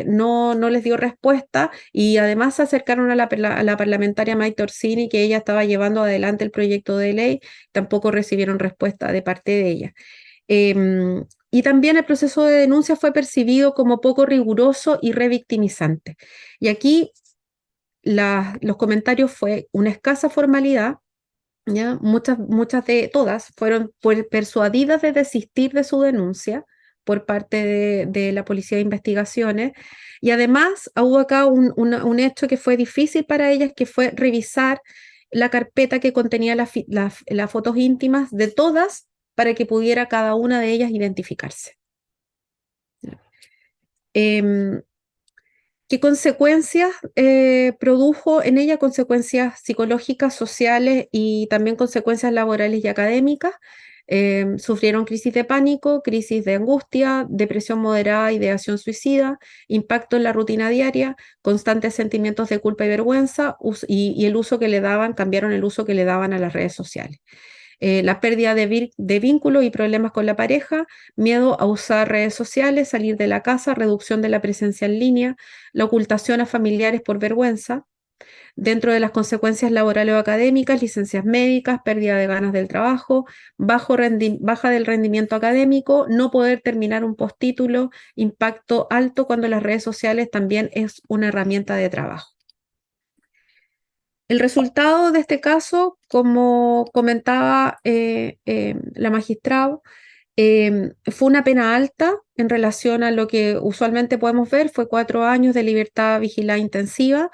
no les dio respuesta y además se acercaron a la parlamentaria Maite Orsini, que ella estaba llevando adelante el proyecto de ley, tampoco recibieron respuesta de parte de ella. Y también el proceso de denuncia fue percibido como poco riguroso y revictimizante. Y aquí los comentarios fue una escasa formalidad, ¿ya? Muchas de todas fueron persuadidas de desistir de su denuncia por parte de la Policía de Investigaciones. Y además hubo acá un hecho que fue difícil para ellas, que fue revisar la carpeta que contenía las fotos íntimas de todas para que pudiera cada una de ellas identificarse. ¿Qué consecuencias produjo en ella? Consecuencias psicológicas, sociales y también consecuencias laborales y académicas. Sufrieron crisis de pánico, crisis de angustia, depresión moderada, ideación suicida, impacto en la rutina diaria, constantes sentimientos de culpa y vergüenza y el uso que le daban, cambiaron el uso que le daban a las redes sociales. La pérdida de vínculo y problemas con la pareja, miedo a usar redes sociales, salir de la casa, reducción de la presencia en línea, la ocultación a familiares por vergüenza. Dentro de las consecuencias laborales o académicas, licencias médicas, pérdida de ganas del trabajo, baja del rendimiento académico, no poder terminar un postítulo, impacto alto cuando las redes sociales también es una herramienta de trabajo. El resultado de este caso, como comentaba la magistrada, fue una pena alta en relación a lo que usualmente podemos ver, fue 4 años de libertad vigilada intensiva.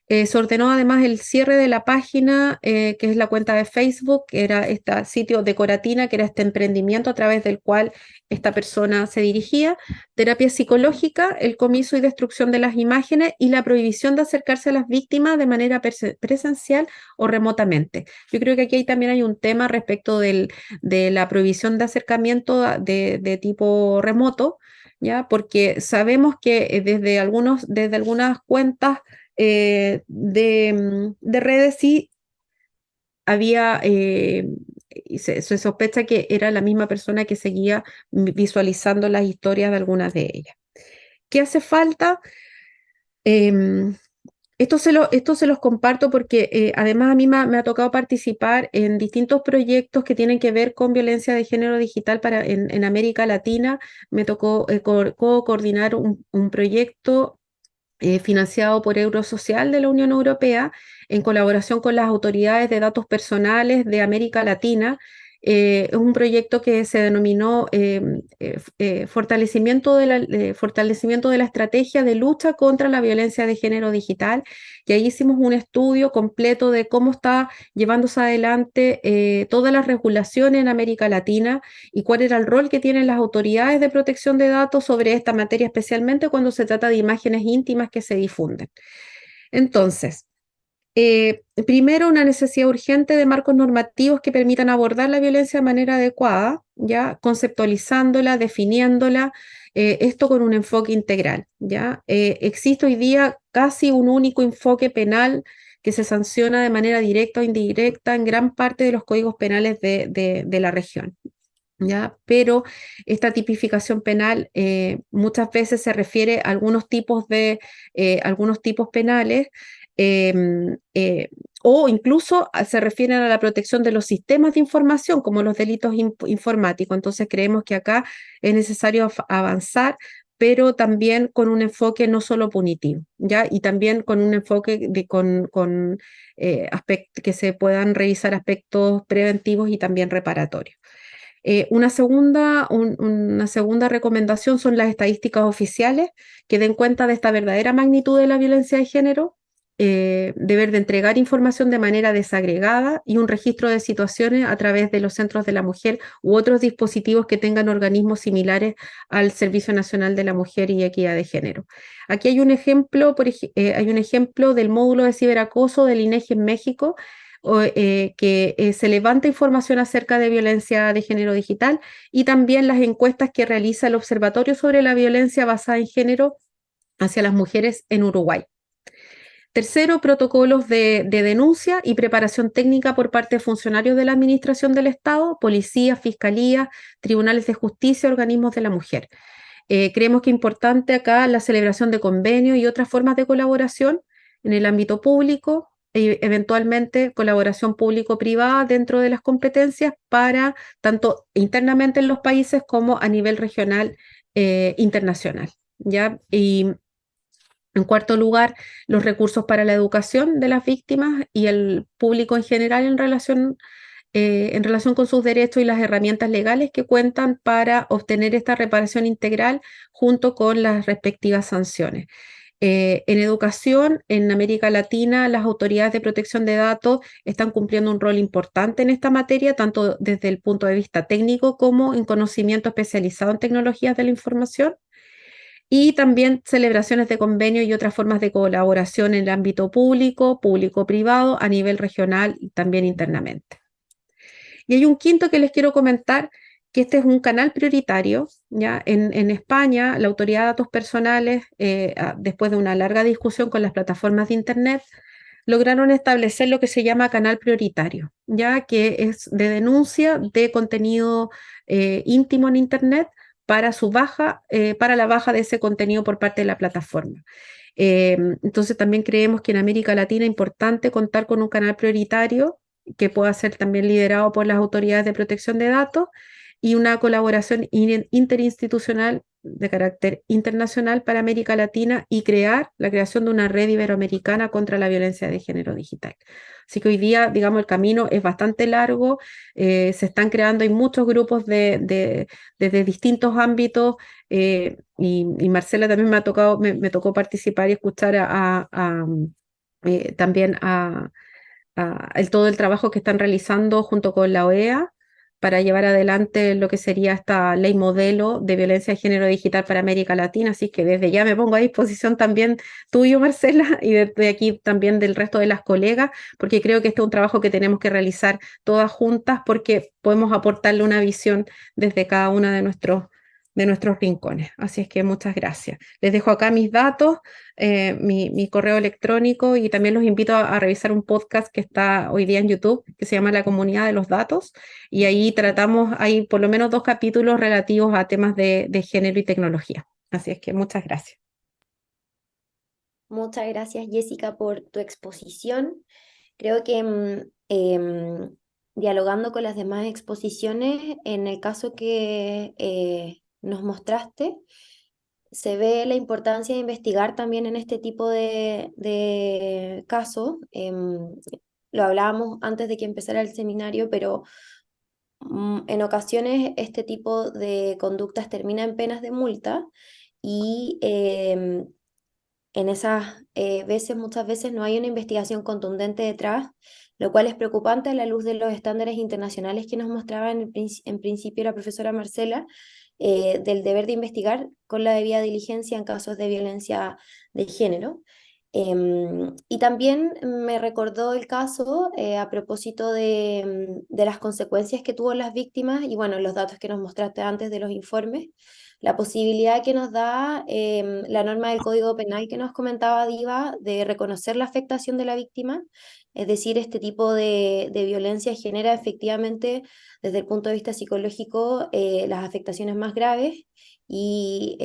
Se ordenó además el cierre de la página, que es la cuenta de Facebook, que era este sitio de Coratina, que era este emprendimiento a través del cual esta persona se dirigía, terapia psicológica, el comiso y destrucción de las imágenes y la prohibición de acercarse a las víctimas de manera presencial o remotamente. Yo creo que aquí también hay un tema respecto de la prohibición de acercamiento de tipo remoto, ¿ya? Porque sabemos que desde algunas cuentas de redes sí había, se sospecha que era la misma persona que seguía visualizando las historias de algunas de ellas. ¿Qué hace falta? Esto se los comparto porque además a mí me ha tocado participar en distintos proyectos que tienen que ver con violencia de género digital en América Latina. Me tocó coordinar un proyecto financiado por Eurosocial de la Unión Europea en colaboración con las autoridades de datos personales de América Latina. Es un proyecto que se denominó fortalecimiento de la estrategia de lucha contra la violencia de género digital, y ahí hicimos un estudio completo de cómo está llevándose adelante todas las regulaciones en América Latina y cuál era el rol que tienen las autoridades de protección de datos sobre esta materia, especialmente cuando se trata de imágenes íntimas que se difunden. Entonces, primero, una necesidad urgente de marcos normativos que permitan abordar la violencia de manera adecuada, ya conceptualizándola, definiéndola, esto con un enfoque integral, ¿ya? Existe hoy día casi un único enfoque penal que se sanciona de manera directa o indirecta en gran parte de los códigos penales de la región, ¿ya? Pero esta tipificación penal muchas veces se refiere a algunos tipos penales o incluso se refieren a la protección de los sistemas de información, como los delitos informáticos. Entonces creemos que acá es necesario avanzar, pero también con un enfoque no solo punitivo, ¿ya? Y también con un enfoque con que se puedan revisar aspectos preventivos y también reparatorios. Una segunda recomendación son las estadísticas oficiales que den cuenta de esta verdadera magnitud de la violencia de género, deber de entregar información de manera desagregada y un registro de situaciones a través de los centros de la mujer u otros dispositivos que tengan organismos similares al Servicio Nacional de la Mujer y Equidad de Género. Aquí hay un ejemplo, hay un ejemplo del módulo de ciberacoso del INEGI en México, que se levanta información acerca de violencia de género digital y también las encuestas que realiza el Observatorio sobre la Violencia Basada en Género hacia las Mujeres en Uruguay. Tercero, protocolos de denuncia y preparación técnica por parte de funcionarios de la Administración del Estado, policía, fiscalía, tribunales de justicia, organismos de la mujer. Creemos que es importante acá la celebración de convenios y otras formas de colaboración en el ámbito público, eventualmente colaboración público-privada dentro de las competencias para tanto internamente en los países como a nivel regional internacional, ¿ya? Y en cuarto lugar, los recursos para la educación de las víctimas y el público en general en relación con sus derechos y las herramientas legales que cuentan para obtener esta reparación integral junto con las respectivas sanciones. En educación, en América Latina, las autoridades de protección de datos están cumpliendo un rol importante en esta materia, tanto desde el punto de vista técnico como en conocimiento especializado en tecnologías de la información, y también celebraciones de convenio y otras formas de colaboración en el ámbito público, público-privado, a nivel regional y también internamente. Y hay un quinto que les quiero comentar, que este es un canal prioritario, ¿ya? En España, la Autoridad de Datos Personales, después de una larga discusión con las plataformas de Internet, lograron establecer lo que se llama canal prioritario, ya que es de denuncia de contenido íntimo en Internet para para la baja de ese contenido por parte de la plataforma. Entonces también creemos que en América Latina es importante contar con un canal prioritario que pueda ser también liderado por las autoridades de protección de datos y una colaboración interinstitucional de carácter internacional para América Latina y la creación de una red iberoamericana contra la violencia de género digital. Así que hoy día, digamos, el camino es bastante largo, se están creando, hay muchos grupos desde distintos ámbitos, y Marcela también me tocó participar y escuchar también todo el trabajo que están realizando junto con la OEA para llevar adelante lo que sería esta ley modelo de violencia de género digital para América Latina. Así que desde ya me pongo a disposición también tuyo, Marcela, y desde aquí también del resto de las colegas, porque creo que este es un trabajo que tenemos que realizar todas juntas porque podemos aportarle una visión desde cada uno de nuestros rincones. Así es que muchas gracias. Les dejo acá mis datos, mi correo electrónico, y también los invito a revisar un podcast que está hoy día en YouTube que se llama La Comunidad de los Datos, y ahí hay por lo menos 2 capítulos relativos a temas de género y tecnología. Así es que muchas gracias. Muchas gracias, Jessica, por tu exposición. Creo que dialogando con las demás exposiciones, en el caso que nos mostraste, se ve la importancia de investigar también en este tipo de casos. Lo hablábamos antes de que empezara el seminario, pero en ocasiones este tipo de conductas termina en penas de multa y en esas veces, muchas veces no hay una investigación contundente detrás, lo cual es preocupante a la luz de los estándares internacionales que nos mostraba en principio la profesora Marcela, del deber de investigar con la debida diligencia en casos de violencia de género. Y también me recordó el caso a propósito de las consecuencias que tuvo las víctimas y bueno, los datos que nos mostraste antes de los informes, la posibilidad que nos da la norma del Código Penal que nos comentaba Diva de reconocer la afectación de la víctima Es decir, este tipo de violencia genera efectivamente, desde el punto de vista psicológico, las afectaciones más graves y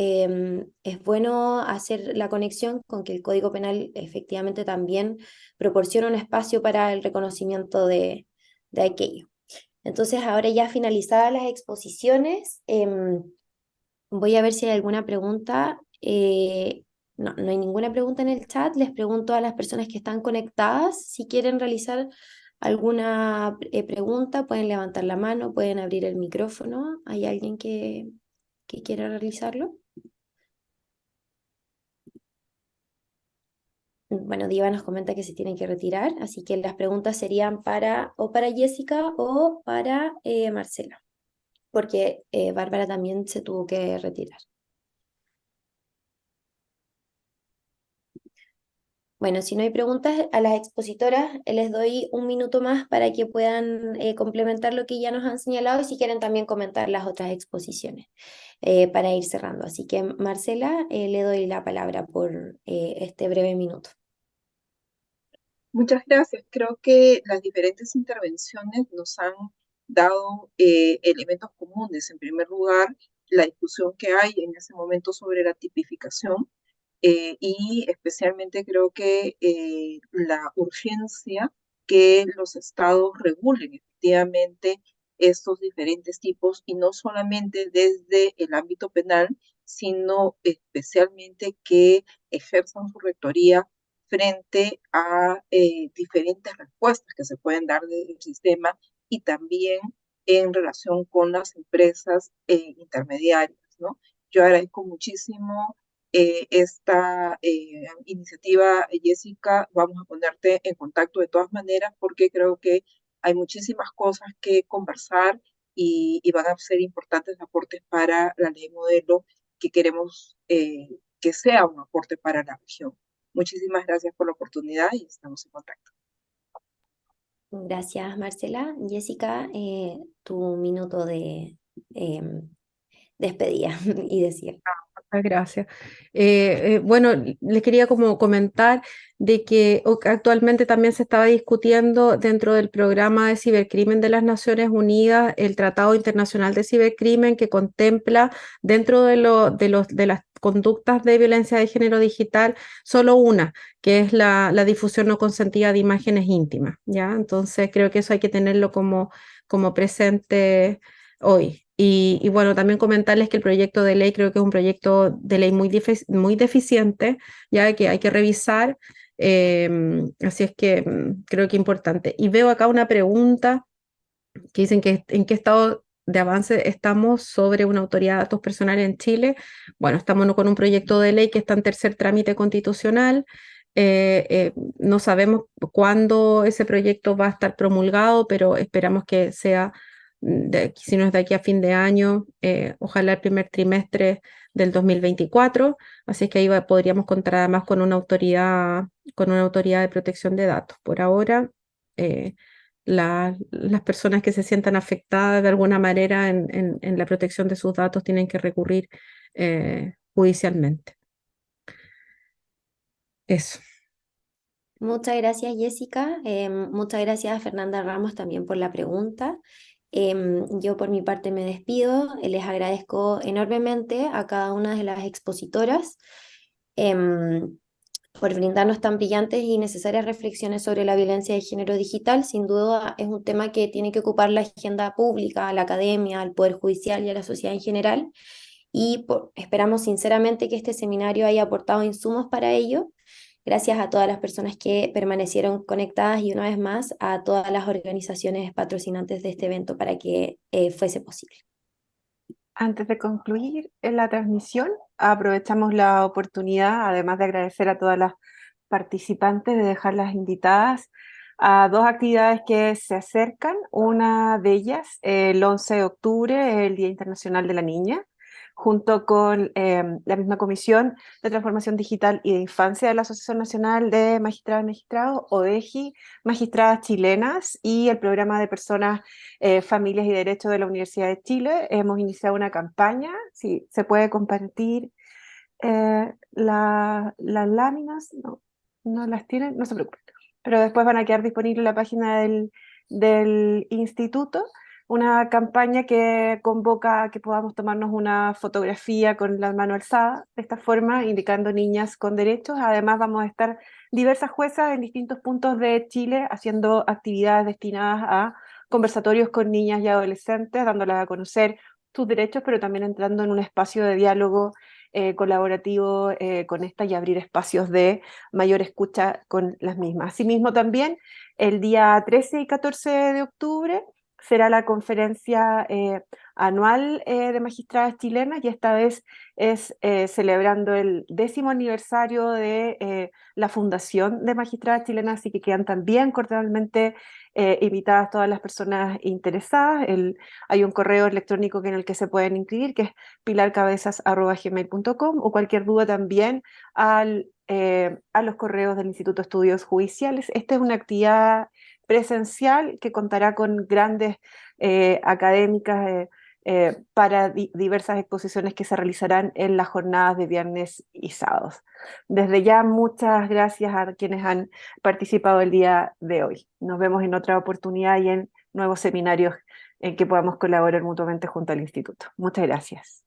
es bueno hacer la conexión con que el Código Penal efectivamente también proporciona un espacio para el reconocimiento de aquello. Entonces, ahora ya finalizadas las exposiciones, voy a ver si hay alguna pregunta. No, no hay ninguna pregunta en el chat. Les pregunto a las personas que están conectadas si quieren realizar alguna pregunta, pueden levantar la mano, pueden abrir el micrófono. ¿Hay alguien que quiera realizarlo? Bueno, Diva nos comenta que se tienen que retirar, así que las preguntas serían o para Jessica o para Marcela, porque Bárbara también se tuvo que retirar. Bueno, si no hay preguntas, a las expositoras les doy un minuto más para que puedan complementar lo que ya nos han señalado y si quieren también comentar las otras exposiciones para ir cerrando. Así que Marcela, le doy la palabra por este breve minuto. Muchas gracias. Creo que las diferentes intervenciones nos han dado elementos comunes. En primer lugar, la discusión que hay en ese momento sobre la tipificación y especialmente creo que la urgencia que los estados regulen efectivamente estos diferentes tipos y no solamente desde el ámbito penal, sino especialmente que ejerzan su rectoría frente a diferentes respuestas que se pueden dar del sistema y también en relación con las empresas intermediarias, ¿no? Yo agradezco muchísimo esta iniciativa, Jessica. Vamos a ponerte en contacto de todas maneras porque creo que hay muchísimas cosas que conversar y van a ser importantes aportes para la ley modelo que queremos que sea un aporte para la región. Muchísimas gracias por la oportunidad y estamos en contacto. Gracias, Marcela. Jessica, tu minuto de despedida y decir. Muchas gracias. Bueno, les quería como comentar de que actualmente también se estaba discutiendo dentro del programa de cibercrimen de las Naciones Unidas el Tratado Internacional de Cibercrimen que contempla dentro de las conductas de violencia de género digital solo una, que es la difusión no consentida de imágenes íntimas, ¿ya? Entonces creo que eso hay que tenerlo como presente hoy. Y bueno, también comentarles que el proyecto de ley creo que es un proyecto de ley muy deficiente, ya que hay que revisar, así es que creo que es importante. Y veo acá una pregunta que dicen que en qué estado de avance estamos sobre una autoridad de datos personales en Chile. Bueno, estamos con un proyecto de ley que está en tercer trámite constitucional. No sabemos cuándo ese proyecto va a estar promulgado, pero esperamos que sea, si no es de aquí a fin de año, ojalá el primer trimestre del 2024. Así es que ahí podríamos contar además con una autoridad de protección de datos. Por ahora, las personas que se sientan afectadas de alguna manera en la protección de sus datos tienen que recurrir judicialmente. Eso. Muchas gracias, Jessica. Muchas gracias a Fernanda Ramos también por la pregunta. Yo por mi parte me despido. Les agradezco enormemente a cada una de las expositoras por brindarnos tan brillantes y necesarias reflexiones sobre la violencia de género digital. Sin duda es un tema que tiene que ocupar la agenda pública, a la academia, al Poder Judicial y a la sociedad en general. Y esperamos sinceramente que este seminario haya aportado insumos para ello. Gracias a todas las personas que permanecieron conectadas y una vez más a todas las organizaciones patrocinantes de este evento para que fuese posible. Antes de concluir la transmisión, aprovechamos la oportunidad, además de agradecer a todas las participantes, de dejarlas invitadas a dos actividades que se acercan. Una de ellas, el 11 de octubre, el Día Internacional de la Niña, junto con la misma Comisión de Transformación Digital y de Infancia de la Asociación Nacional de Magistradas y Magistrados, ODEGI, Magistradas Chilenas y el Programa de Personas, Familias y Derechos de la Universidad de Chile. Hemos iniciado una campaña, si se puede compartir las láminas, no las tienen, no se preocupen. pero después van a quedar disponibles en la página del instituto, una campaña que convoca a que podamos tomarnos una fotografía con la mano alzada, de esta forma, indicando niñas con derechos. Además, vamos a estar diversas juezas en distintos puntos de Chile haciendo actividades destinadas a conversatorios con niñas y adolescentes, dándoles a conocer sus derechos, pero también entrando en un espacio de diálogo colaborativo con esta y abrir espacios de mayor escucha con las mismas. Asimismo, también el día 13 y 14 de octubre será la conferencia anual de magistradas chilenas, y esta vez es celebrando el 10º aniversario de la Fundación de Magistradas Chilenas, así que quedan también cordialmente invitadas todas las personas interesadas. Hay un correo electrónico en el que se pueden inscribir, que es pilarcabezas@gmail.com, o cualquier duda también a los correos del Instituto de Estudios Judiciales. Esta es una actividad presencial que contará con grandes académicas para diversas exposiciones que se realizarán en las jornadas de viernes y sábados. Desde ya, muchas gracias a quienes han participado el día de hoy. Nos vemos en otra oportunidad y en nuevos seminarios en que podamos colaborar mutuamente junto al instituto. Muchas gracias.